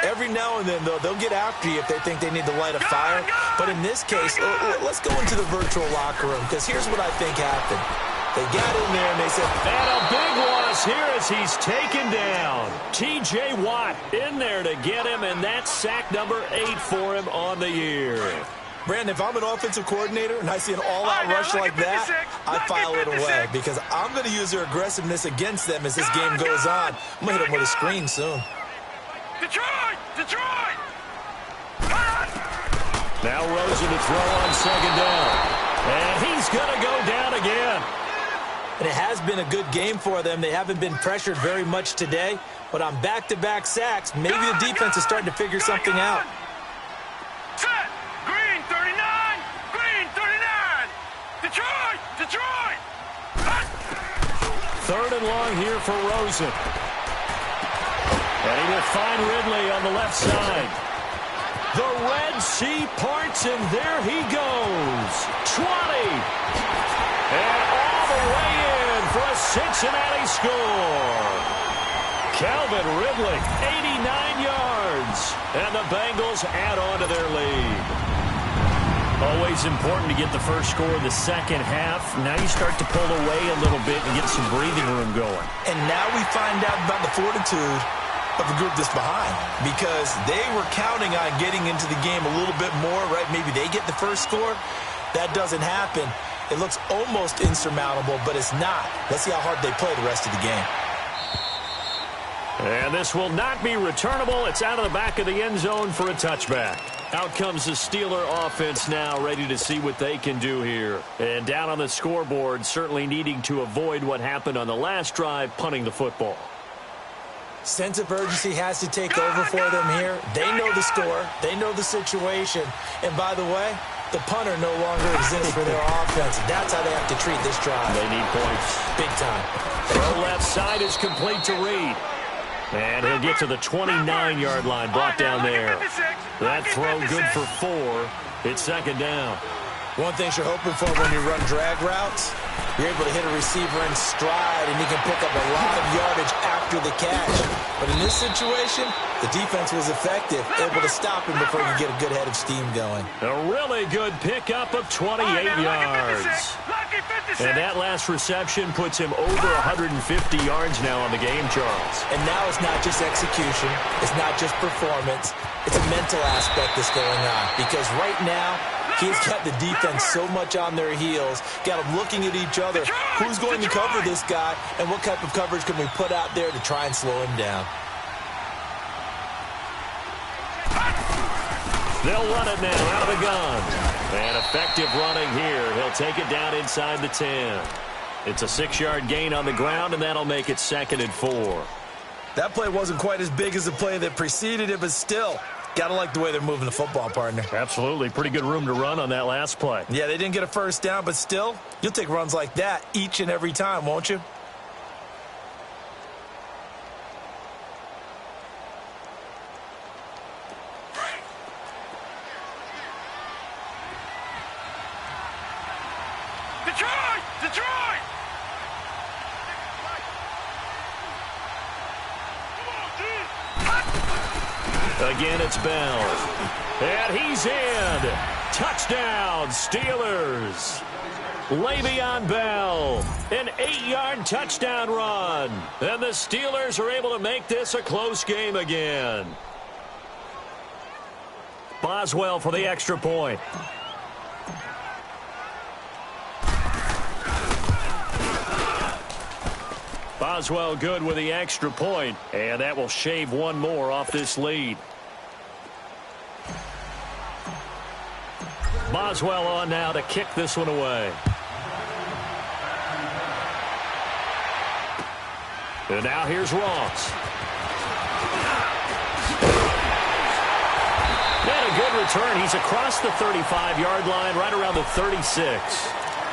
Every now and then, though, they'll get after you if they think they need to light a fire. But in this case, let's go into the virtual locker room, because here's what I think happened. They got in there and they said, and a big loss here as he's taken down. T.J. Watt in there to get him, and that's sack number 8 for him on the year. Brandon, if I'm an offensive coordinator and I see an all-out rush like that, I file it away because I'm going to use their aggressiveness against them as this game goes on. I'm going to hit them with a screen soon. Detroit! Detroit! Now Rosen to throw on second down. And he's going to go down again. And it has been a good game for them. They haven't been pressured very much today. But on back-to-back sacks, maybe the defense is starting to figure something out. Set! Green 39! Green 39! Detroit! Detroit! Third and long here for Rosen. And he will find Ridley on the left side. The Red Sea parts, and there he goes. 20. And all the way in for a Cincinnati score. Calvin Ridley, 89 yards. And the Bengals add on to their lead. Always important to get the first score of the second half. Now you start to pull away a little bit and get some breathing room going. And now we find out about the fortitude of the group that's behind, because they were counting on getting into the game a little bit more, right? Maybe they get the first score. That doesn't happen. It looks almost insurmountable, but it's not. Let's see how hard they play the rest of the game. And this will not be returnable. It's out of the back of the end zone for a touchback. Out comes the Steeler offense now, ready to see what they can do here. And down on the scoreboard, certainly needing to avoid what happened on the last drive, punting the football. Sense of urgency has to take over for them here. They know the score. They know the situation. And by the way, the punter no longer exists for their offense. That's how they have to treat this drive. They need points. Big time. Throw left side is complete to Reed. And he'll get to the 29-yard line, brought down there. That throw good for 4. It's second down. One thing you're hoping for when you run drag routes, you're able to hit a receiver in stride, and you can pick up a lot of yardage after the catch. But in this situation, the defense was effective, able to stop him before you get a good head of steam going. A really good pickup of 28 yards. And that last reception puts him over 150 yards now on the game, Charles. And now it's not just execution. It's not just performance. It's a mental aspect that's going on. Because right now, he's got the defense so much on their heels, got them looking at each other. Who's going to cover this guy, and what type of coverage can we put out there to try and slow him down? They'll run it now out of the gun. And effective running here. He'll take it down inside the 10. It's a 6-yard gain on the ground, and that'll make it 2nd and 4. That play wasn't quite as big as the play that preceded it, but still, got to like the way they're moving the football, partner. Absolutely. Pretty good room to run on that last play. Yeah, they didn't get a first down, but still, you'll take runs like that each and every time, won't you? Detroit! Detroit! Again, it's Bell. And he's in. Touchdown, Steelers. Le'Veon Bell, an 8-yard touchdown run. And the Steelers are able to make this a close game again. Boswell for the extra point. Boswell good with the extra point, and that will shave one more off this lead. Boswell on now to kick this one away. And now here's Ross. And a good return. He's across the 35-yard line, right around the 36.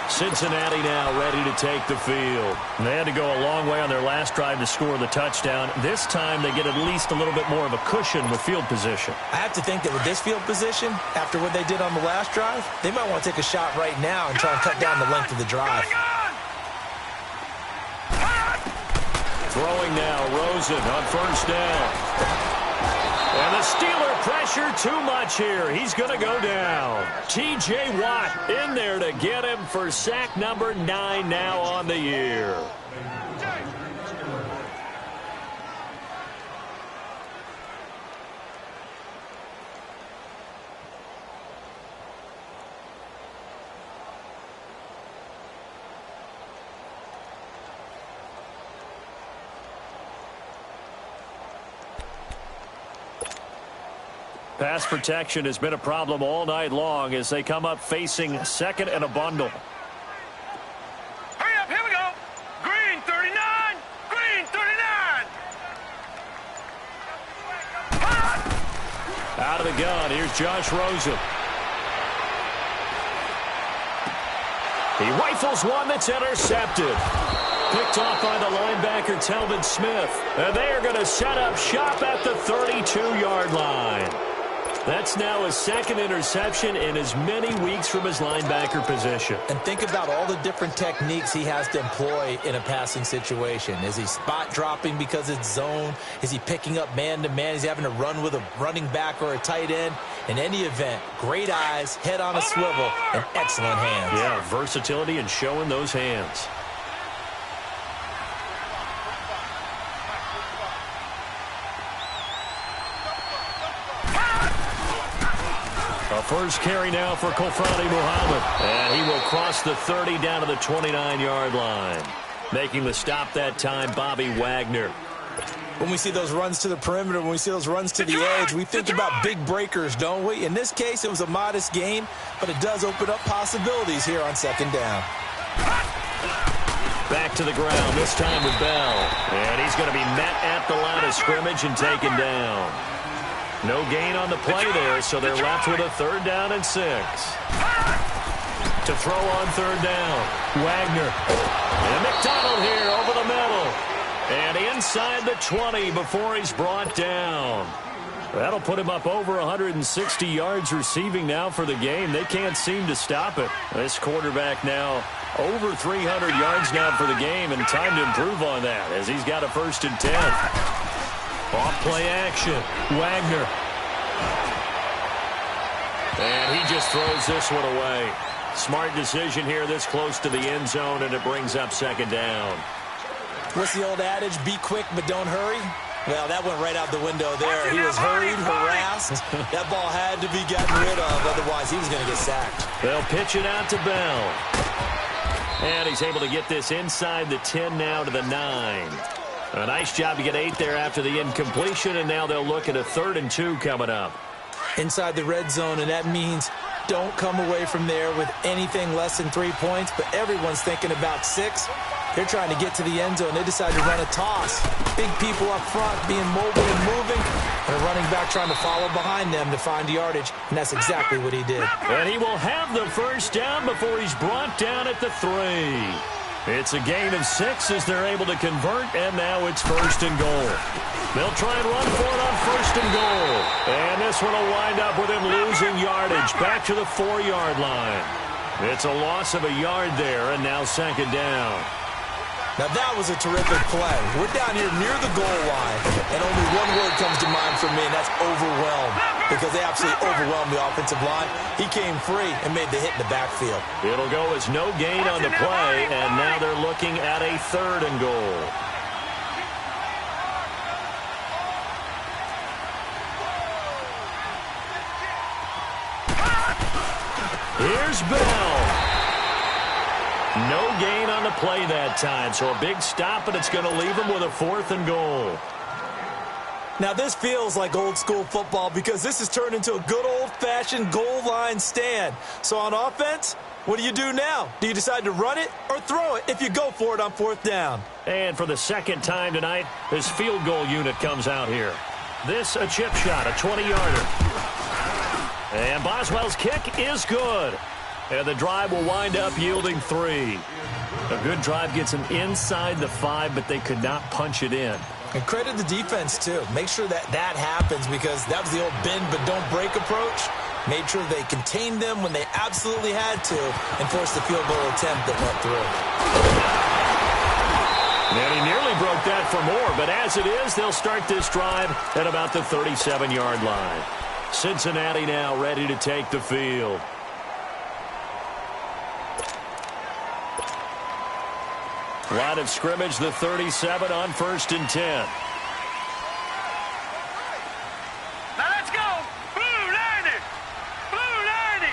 Cincinnati now ready to take the field. And they had to go a long way on their last drive to score the touchdown. This time they get at least a little bit more of a cushion with field position. I have to think that with this field position, after what they did on the last drive, they might want to take a shot right now and try and cut down the length of the drive. Throwing now, Rosen on first down. And the Steeler pressure too much here. He's going to go down. T.J. Watt in there to get him for sack number 9 now on the year. Pass protection has been a problem all night long as they come up facing second and a bundle. Hurry up, here we go. Green 39, green 39. Out of the gun, here's Josh Rosen. He rifles one that's intercepted. Picked off by the linebacker, Telvin Smith. And they are going to set up shop at the 32-yard line. That's now his second interception in as many weeks from his linebacker position. And think about all the different techniques he has to employ in a passing situation. Is he spot dropping because it's zone? Is he picking up man-to-man? Is he having to run with a running back or a tight end? In any event, great eyes, head on a swivel, and excellent hands. Yeah, versatility and showing those hands. A first carry now for Kofradi Muhammad. And he will cross the 30 down to the 29-yard line. Making the stop that time, Bobby Wagner. When we see those runs to the perimeter, when we see those runs to the edge, we think about big breakers, don't we? In this case, it was a modest gain, but it does open up possibilities here on second down. Back to the ground, this time with Bell. And he's going to be met at the line of scrimmage and taken down. No gain on the play there, so they're left with a 3rd down and 6. To throw on 3rd down, Wagner. And McDonald here over the middle. And inside the 20 before he's brought down. That'll put him up over 160 yards receiving now for the game. They can't seem to stop it. This quarterback now over 300 yards now for the game, and time to improve on that as he's got a 1st and 10. Off play action. Wagner. And he just throws this one away. Smart decision here this close to the end zone, and it brings up 2nd down. What's the old adage? Be quick, but don't hurry. Well, that went right out the window there. He was hurried, harassed. That ball had to be gotten rid of. Otherwise, he was going to get sacked. They'll pitch it out to Bell. And he's able to get this inside the 10 now to the 9. A nice job to get 8 there after the incompletion, and now they'll look at a 3rd and 2 coming up. Inside the red zone, and that means don't come away from there with anything less than 3 points, but everyone's thinking about 6. They're trying to get to the end zone. They decide to run a toss. Big people up front being mobile and moving, and a running back trying to follow behind them to find yardage, and that's exactly what he did. And he will have the 1st down before he's brought down at the 3. It's a gain of 6 as they're able to convert, and now it's 1st and goal. They'll try and run for it on 1st and goal. And this one will wind up with him losing yardage back to the 4-yard line. It's a loss of a yard there, and now 2nd down. Now that was a terrific play. We're down here near the goal line, and only one word comes to mind for me, and that's overwhelmed, because they absolutely overwhelmed the offensive line. He came free and made the hit in the backfield. It'll go as no gain on the play, and now they're looking at a 3rd and goal. Here's Bell. No gain on the play that time, so a big stop, and it's going to leave him with a 4th and goal. Now, this feels like old-school football because this has turned into a good old-fashioned goal line stand. So on offense, what do you do now? Do you decide to run it or throw it if you go for it on 4th down? And for the 2nd time tonight, this field goal unit comes out here. This a chip shot, a 20-yarder. And Boswell's kick is good. And the drive will wind up yielding 3. A good drive gets them inside the 5, but they could not punch it in. And credit the defense, too. Make sure that happens because that was the old bend but don't break approach. Made sure they contained them when they absolutely had to and forced the field goal attempt that went through. And he nearly broke that for more, but as it is, they'll start this drive at about the 37-yard line. Cincinnati now ready to take the field. Line of scrimmage, the 37 on 1st and 10. Now let's go. Blue 90. Blue 90.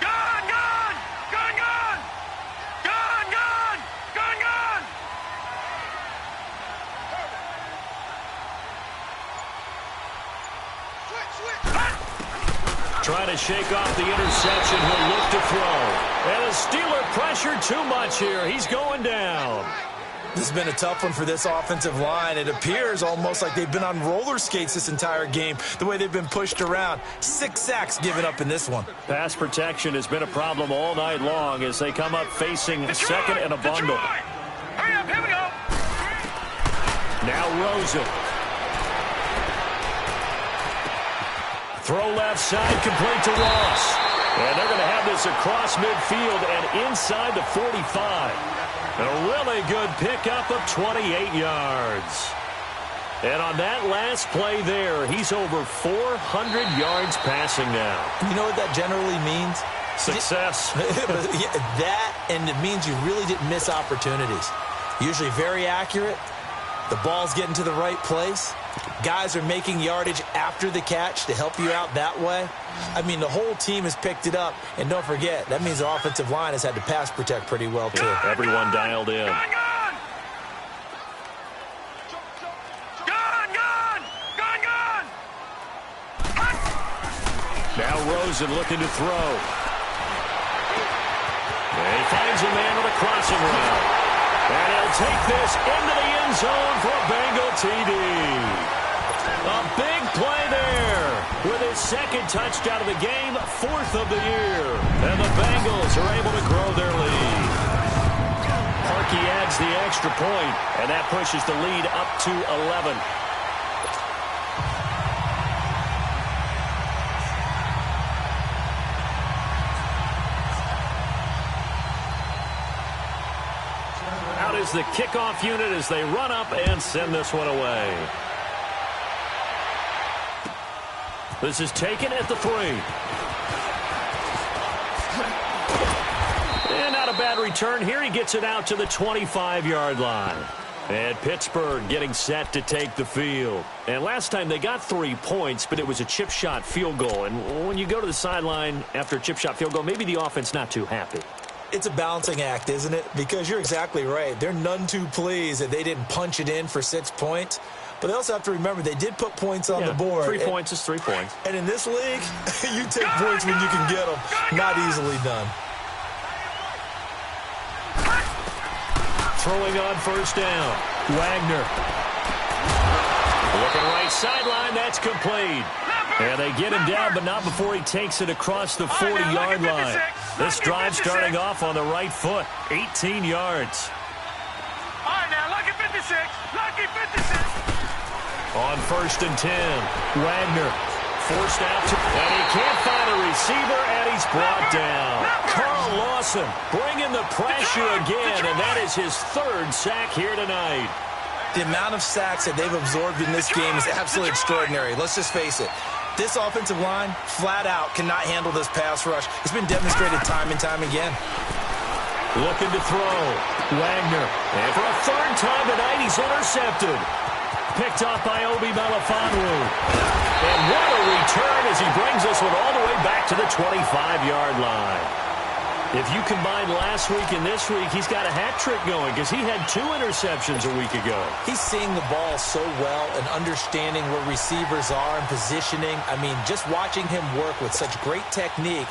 Gun, gun. Gun, gun. Gun, gun. Gun, gun. Trying to shake off the interception. He'll look to throw. And the Steeler pressure too much here. He's going down. This has been a tough one for this offensive line. It appears almost like they've been on roller skates this entire game, the way they've been pushed around. 6 sacks given up in this one. Pass protection has been a problem all night long as they come up facing second and a bundle. Hurry up, here we go. Now Rosen. Throw left side, complete to Ross. And they're going to have this across midfield and inside the 45. A really good pickup of 28 yards. And on that last play there, he's over 400 yards passing now. You know what that generally means? Success. That, and it means you really didn't miss opportunities. Usually very accurate. The ball's getting to the right place. Guys are making yardage after the catch to help you out that way. I mean, the whole team has picked it up. And don't forget, that means the offensive line has had to pass protect pretty well, too. Yeah, everyone dialed in. Gun, gun. Gun, gun. Gun, gun. Now Rosen looking to throw. And he finds a man with a crossing route. And he'll take this into the end zone for a Bengal TD. A big play there with his 2nd touchdown of the game, 4th of the year. And the Bengals are able to grow their lead. Parkey adds the extra point, and that pushes the lead up to 11. Out is the kickoff unit as they run up and send this one away. This is taken at the 3. And not a bad return here. He gets it out to the 25-yard line. And Pittsburgh getting set to take the field. And last time they got 3 points, but it was a chip shot field goal. And when you go to the sideline after a chip shot field goal, maybe the offense not too happy. It's a balancing act, isn't it? Because you're exactly right. They're none too pleased that they didn't punch it in for 6 points. But they also have to remember they did put points on the board. 3 points is 3 points. And in this league, you take points when you can get them. Not easily done. Throwing on 1st down. Wagner. Looking right sideline. That's complete. And they get him down, but not before he takes it across the 40-yard line. This drive starting off on the right foot. 18 yards. All right, now, lucky 56. Lucky 56. On 1st and 10, Wagner forced out to, and he can't find a receiver, and he's brought down. Carl Lawson bringing the pressure again, and that is his third sack here tonight. The amount of sacks that they've absorbed in this game is absolutely extraordinary. Let's just face it. This offensive line, flat out, cannot handle this pass rush. It's been demonstrated time and time again. Looking to throw. Wagner. And for a third time tonight, he's intercepted. Picked off by Obi Melifonwu. And what a return as he brings this one all the way back to the 25-yard line. If you combine last week and this week, he's got a hat trick going because he had 2 interceptions a week ago. He's seeing the ball so well and understanding where receivers are and positioning. I mean, just watching him work with such great technique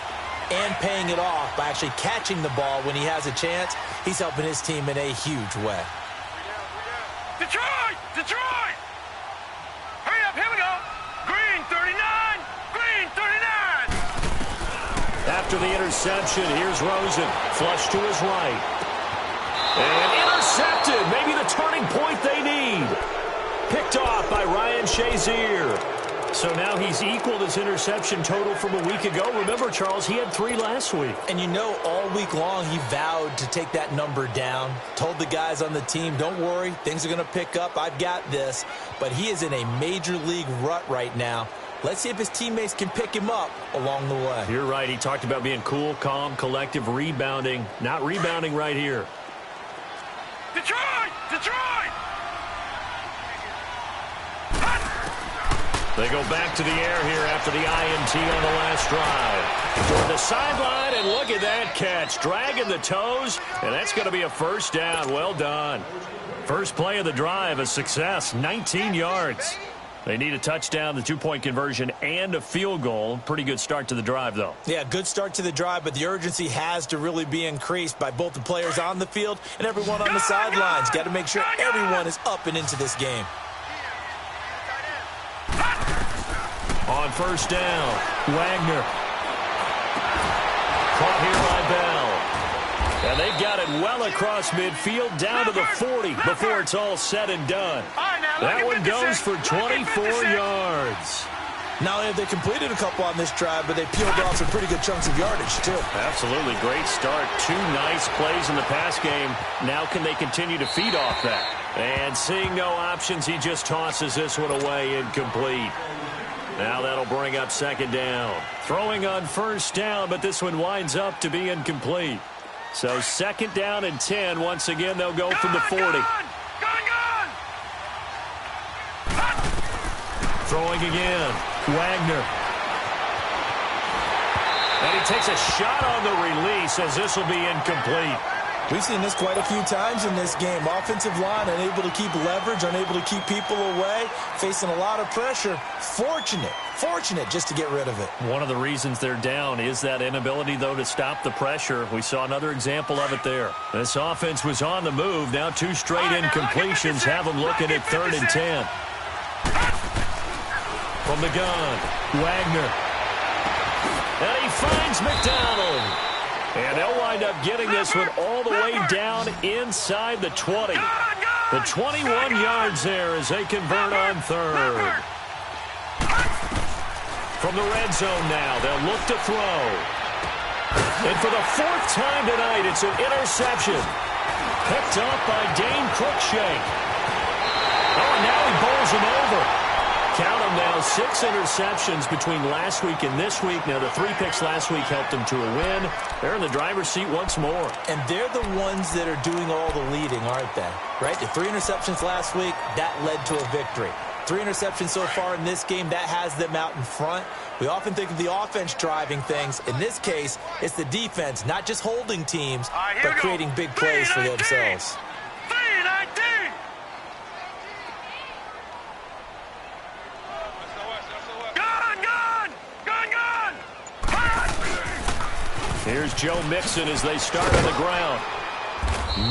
and paying it off by actually catching the ball when he has a chance, he's helping his team in a huge way. Detroit! Detroit! Hurry up, here we go! Green 39! Green 39! After the interception, here's Rosen. Flush to his right. And intercepted. Maybe the turning point they need. Picked off by Ryan Shazier. So now he's equaled his interception total from a week ago. Remember, Charles, he had 3 last week. And you know, all week long, he vowed to take that number down. Told the guys on the team, don't worry, things are going to pick up. I've got this. But he is in a major league rut right now. Let's see if his teammates can pick him up along the way. You're right. He talked about being cool, calm, collective, rebounding. Not rebounding right here. Detroit! Detroit! They go back to the air here after the INT on the last drive. Toward the sideline, and look at that catch. Dragging the toes, and that's going to be a first down. Well done. First play of the drive, a success, 19 yards. They need a touchdown, the 2-point conversion, and a field goal. Pretty good start to the drive, though. Yeah, good start to the drive, but the urgency has to really be increased by both the players on the field and everyone on the sidelines. Got to make sure everyone is up and into this game. On first down, Wagner. Caught here by Bell. And they've got it well across midfield, down to the 40 before it's all said and done. That one goes for 24 yards. Not only have they completed a couple on this drive, but they peeled off some pretty good chunks of yardage, too. Absolutely. Great start. 2 nice plays in the pass game. Now can they continue to feed off that? And seeing no options, he just tosses this one away, incomplete. Now that'll bring up second down. Throwing on first down, but this one winds up to be incomplete. So second down and 10. Once again, they'll go from the 40. Throwing again. Wagner. And he takes a shot on the release as this will be incomplete. We've seen this quite a few times in this game. Offensive line unable to keep leverage, unable to keep people away, facing a lot of pressure. Fortunate just to get rid of it. One of the reasons they're down is that inability, though, to stop the pressure. We saw another example of it there. This offense was on the move. Now 2 straight incompletions have them looking at 3rd and 10. From the gun, Wagner. And he finds McDonald. And they'll wind up getting this one all the way down inside the 20. The 21 yards there as they convert on 3rd. From the red zone now, they'll look to throw. And for the 4th time tonight, it's an interception. Picked up by Dane Cruikshank. Oh, and now he bowls him over. Count them now, 6 interceptions between last week and this week. Now, the 3 picks last week helped them to a win. They're in the driver's seat once more. And they're the ones that are doing all the leading, aren't they? Right? The 3 interceptions last week, that led to a victory. 3 interceptions so far in this game, that has them out in front. We often think of the offense driving things. In this case, it's the defense, not just holding teams, but creating big plays for themselves. 3-19! Here's Joe Mixon as they start on the ground.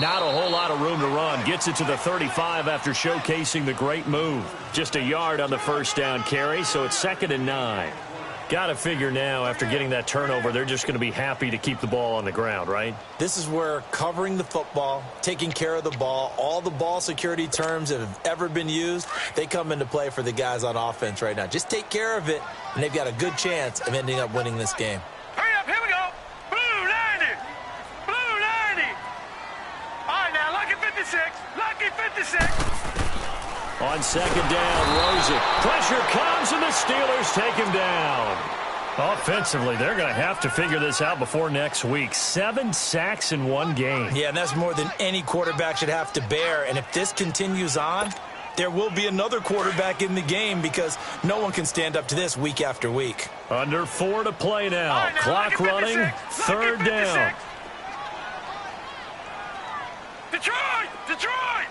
Not a whole lot of room to run. Gets it to the 35 after showcasing the great move. Just a yard on the first down carry, so it's 2nd and 9. Got to figure now, after getting that turnover, they're just going to be happy to keep the ball on the ground, right? This is where covering the football, taking care of the ball, all the ball security terms that have ever been used, they come into play for the guys on offense right now. Just take care of it, and they've got a good chance of ending up winning this game. Hurry up, here we go. Blue 90. Blue 90. All right, now, lucky 56. Lucky 56. On second down, Rosen. Pressure comes, and the Steelers take him down. Offensively, they're going to have to figure this out before next week. 7 sacks in one game. Yeah, and that's more than any quarterback should have to bear. And if this continues on, there will be another quarterback in the game because no one can stand up to this week after week. Under 4 to play now. Right, now Clock running, third down. Detroit! Detroit!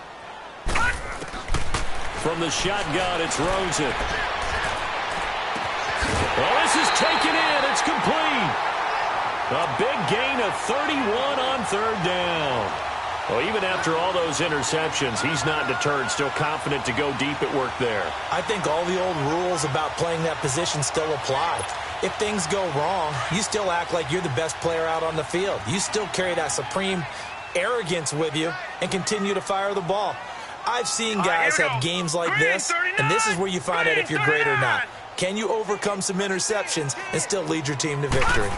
From the shotgun, it's Rosen. Well, this is taken in. It's complete. A big gain of 31 on third down. Well, even after all those interceptions, he's not deterred, still confident to go deep at work there. I think all the old rules about playing that position still apply. If things go wrong, you still act like you're the best player out on the field. You still carry that supreme arrogance with you and continue to fire the ball. I've seen guys have games like this, and this is where you find out if you're great or not. Can you overcome some interceptions and still lead your team to victory?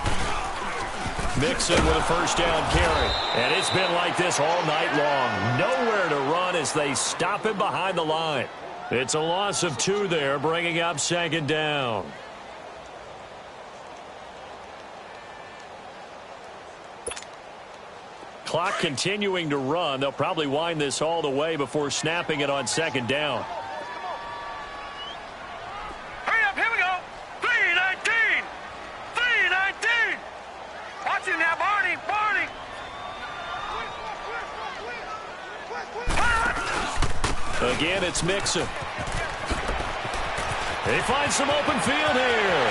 Mixon with a first down carry. And it's been like this all night long. Nowhere to run as they stop him behind the line. It's a loss of 2 there, bringing up second down. Clock continuing to run. They'll probably wind this all the way before snapping it on second down. Hurry up, here we go. 3:19. 3:19. Watch it now, Barney. Barney. Again, it's Mixon. He finds some open field here.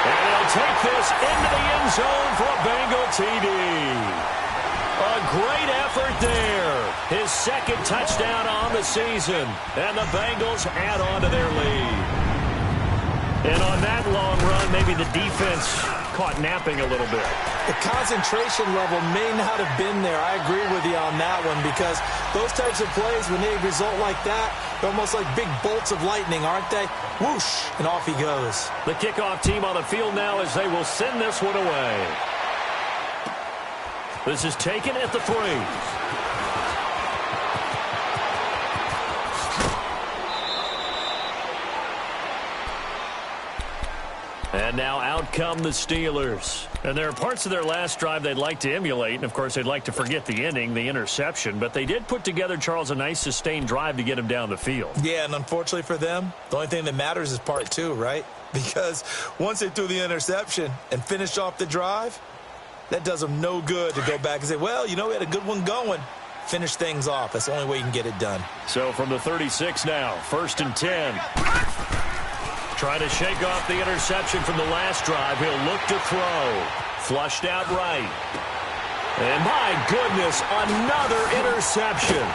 And he'll take this into the end zone for a Bengal TD. A great effort there. His second touchdown on the season. And the Bengals add on to their lead. And on that long run, maybe the defense caught napping a little bit. The concentration level may not have been there. I agree with you on that one because those types of plays, when they result like that, they're almost like big bolts of lightning, aren't they? Whoosh, and off he goes. The kickoff team on the field now as they will send this one away. This is taken at the 3. And now out come the Steelers. And there are parts of their last drive they'd like to emulate. And, of course, they'd like to forget the ending, the interception. But they did put together, Charles, a nice sustained drive to get him down the field. Yeah, and unfortunately for them, the only thing that matters is part 2, right? Because once they threw the interception and finished off the drive, that does them no good to go back and say, well, you know, we had a good one going. Finish things off. That's the only way you can get it done. So from the 36 now, 1st and 10. Trying to shake off the interception from the last drive. He'll look to throw. Flushed out right. And my goodness, another interception.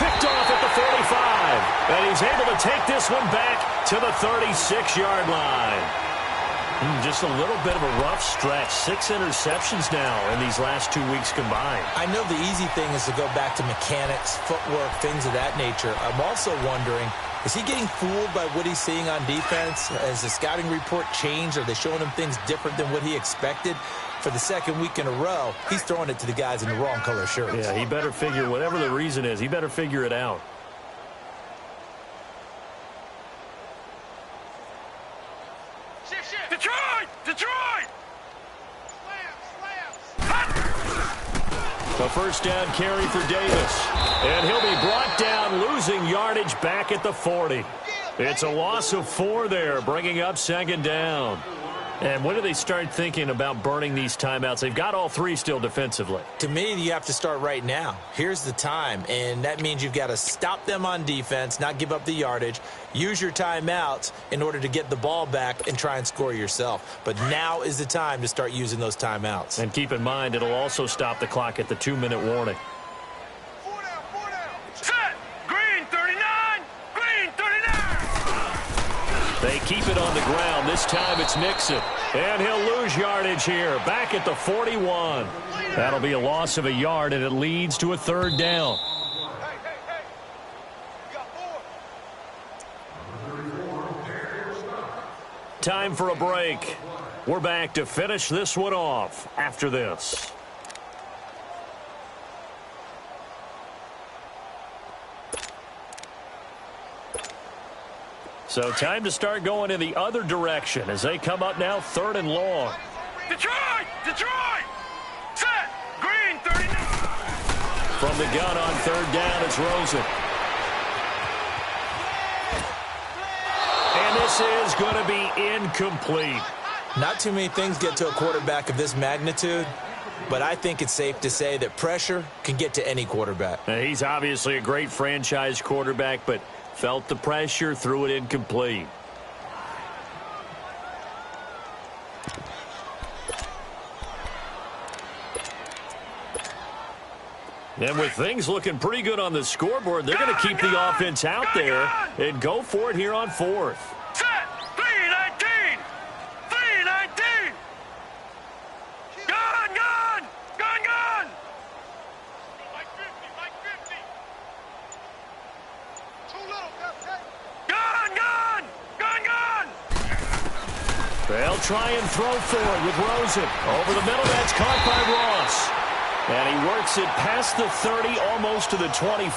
Picked off at the 45. And he's able to take this one back to the 36-yard line. Just a little bit of a rough stretch. 6 interceptions now in these last 2 weeks combined. I know the easy thing is to go back to mechanics, footwork, things of that nature. I'm also wondering, is he getting fooled by what he's seeing on defense? Has the scouting report changed? Are they showing him things different than what he expected? For the second week in a row, he's throwing it to the guys in the wrong color shirts. Yeah, he better figure, whatever the reason is, he better figure it out. Detroit! Detroit! The first down carry for Davis. And he'll be brought down, losing yardage back at the 40. It's a loss of 4 there, bringing up second down. And when do they start thinking about burning these timeouts? They've got all 3 still defensively. To me, you have to start right now. Here's the time, and that means you've got to stop them on defense, not give up the yardage, use your timeouts in order to get the ball back and try and score yourself. But now is the time to start using those timeouts. And keep in mind, it'll also stop the clock at the 2-minute warning. Set! Green 39! Green 39! They keep it on the ground. This time it's Mixon. And he'll lose yardage here. Back at the 41. That'll be a loss of a yard, and it leads to a third down. Time for a break. We're back to finish this one off after this. So time to start going in the other direction as they come up now 3rd and long. Detroit! Detroit! Set! Green, 39! From the gun on 3rd down, it's Rosen. And this is going to be incomplete. Not too many things get to a quarterback of this magnitude, but I think it's safe to say that pressure can get to any quarterback. Now, he's obviously a great franchise quarterback, but felt the pressure, threw it incomplete. And with things looking pretty good on the scoreboard, they're going to keep the offense out there and go for it here on 4th. Set! 3-19! 3-19! Gun! Gun! Gun! Gun! Like 50! Too little, Gun! Gun! Gun! Gun! They'll try and throw for it with Rosen. Over the middle, that's caught by Ross. And he works it past the 30, almost to the 25.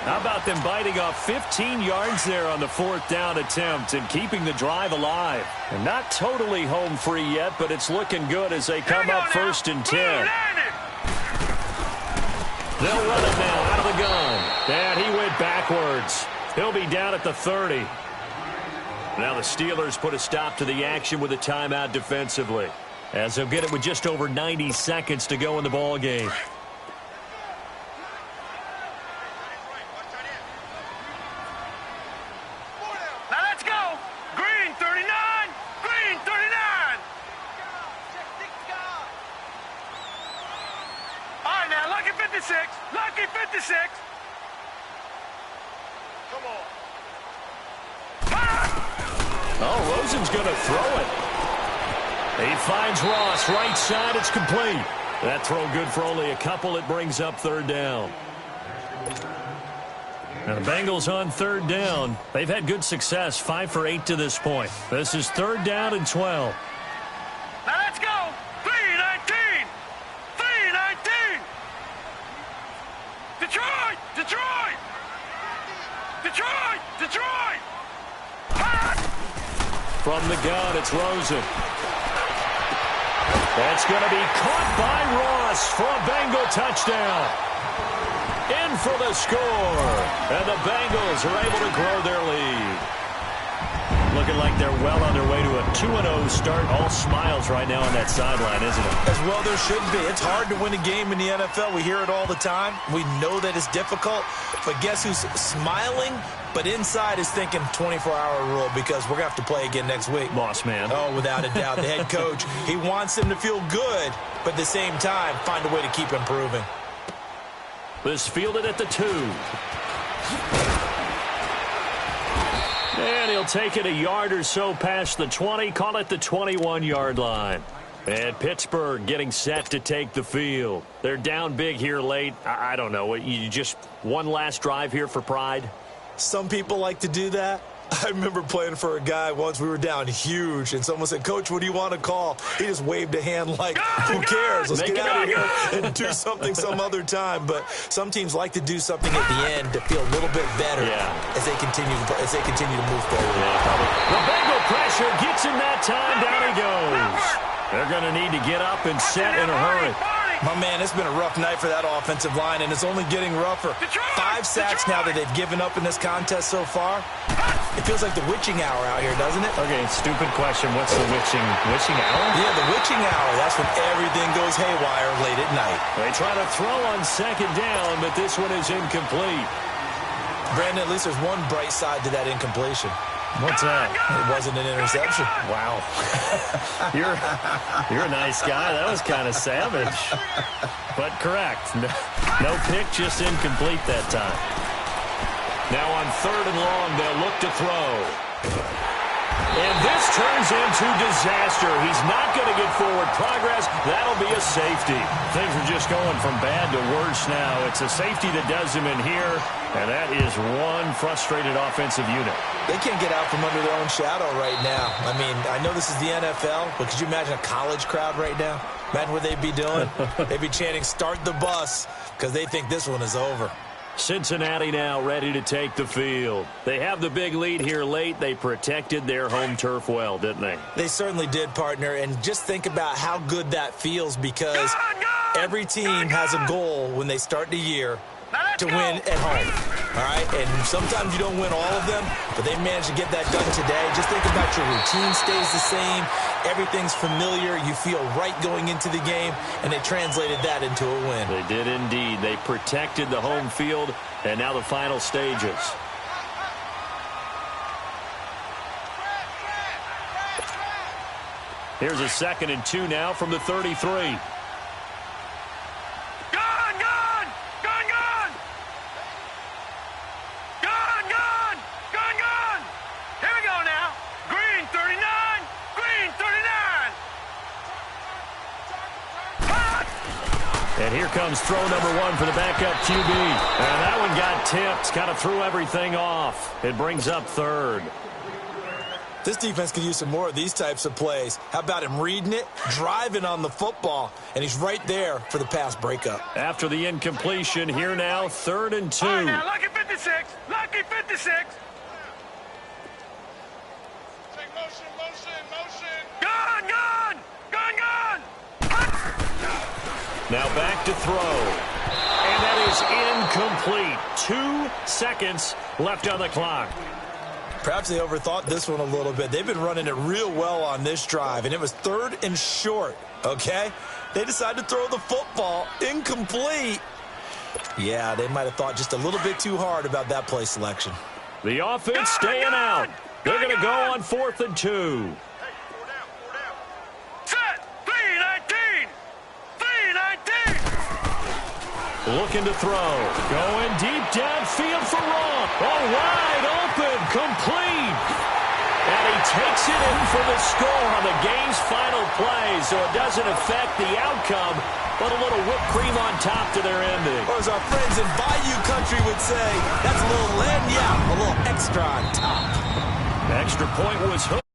How about them biting off 15 yards there on the 4th down attempt and keeping the drive alive? And not totally home free yet, but it's looking good as they come up 1st and 10. They'll run it now out of the gun. And he went backwards. He'll be down at the 30. Now the Steelers put a stop to the action with a timeout defensively, as they'll get it with just over 90 seconds to go in the ball game. Now let's go! Green 39! Green 39! All right, now, lucky 56! Lucky 56! Come on. Oh, Rosen's going to throw it. He finds Ross, right side, it's complete. That throw good for only a couple. It brings up 3rd down. Now the Bengals on 3rd down. They've had good success, 5 for 8 to this point. This is 3rd down and 12. Now let's go! 3-19! 3-19! Detroit! Detroit! Detroit! Detroit! From the gun, it's Rosen. That's going to be caught by Ross for a Bengal touchdown. In for the score. And the Bengals are able to grow their lead. Looking like they're well on their way to a 2-0 start. All smiles right now on that sideline, isn't it? As well there should be. It's hard to win a game in the NFL. We hear it all the time. We know that it's difficult. But guess who's smiling? But inside is thinking 24-hour rule, because we're going to have to play again next week. Boss man. Oh, without a doubt. The head coach, he wants them to feel good, but at the same time, find a way to keep improving. This fielded at the 2. And he'll take it a yard or so past the 20, call it the 21-yard line. And Pittsburgh getting set to take the field. They're down big here late. I don't know. You just one last drive here for pride? Some people like to do that. I remember playing for a guy once. We were down huge, and someone said, "Coach, what do you want to call?" He just waved a hand like, who cares? Let's get out of here and do something some other time. But some teams like to do something at the end to feel a little bit better as they continue to move forward. The Bengal pressure gets him that time. Down he goes. They're going to need to get up and set in a hurry. My man, it's been a rough night for that offensive line, and it's only getting rougher. 5 sacks now that they've given up in this contest so far. It feels like the witching hour out here, doesn't it? Okay, stupid question. What's the witching hour? Yeah, the witching hour. That's when everything goes haywire late at night. They try to throw on 2nd down, but this one is incomplete. Brandon, at least there's one bright side to that incompletion. What's that? It wasn't an interception. Wow. You're a nice guy. That was kind of savage. But correct. No pick, just incomplete that time. Now on 3rd and long, they'll look to throw. And this turns into disaster. He's not going to get forward progress. That'll be a safety. Things are just going from bad to worse now. It's a safety that does him in here, and that is one frustrated offensive unit. They can't get out from under their own shadow right now. I mean, I know this is the NFL, but could you imagine a college crowd right now? Imagine what they'd be doing. They'd be chanting, "Start the bus," because they think this one is over. Cincinnati now ready to take the field. They have the big lead here late. They protected their home turf well, didn't they? They certainly did, partner. And just think about how good that feels, because every team has a goal when they start the year to win at home. All right? And sometimes you don't win all of them, but they managed to get that done today. Just think about your routine stays the same. Everything's familiar. You feel right going into the game, and they translated that into a win. They did indeed. They protected the home field, and now the final stages. Here's a 2nd and 2 now from the 33. And here comes throw number 1 for the backup QB. And that one got tipped, kind of threw everything off. It brings up 3rd. This defense could use some more of these types of plays. How about him reading it, driving on the football, and he's right there for the pass breakup. After the incompletion, here now, 3rd and 2. All right, now, lucky 56. Lucky 56. Take motion, motion, motion. Gun, gun, gun, gun. Now back to throw. And that is incomplete. 2 seconds left on the clock. Perhaps they overthought this one a little bit. They've been running it real well on this drive, and it was 3rd and short, okay? They decided to throw the football incomplete. Yeah, they might have thought just a little bit too hard about that play selection. The offense staying out. They're going to go on 4th and 2. Looking to throw. Going deep downfield for Raw. Oh, wide open. Complete. And he takes it in for the score on the game's final play, so it doesn't affect the outcome, but a little whipped cream on top to their ending. Or as our friends in Bayou Country would say, that's a little lagniappe, a little extra on top. The extra point was hooked.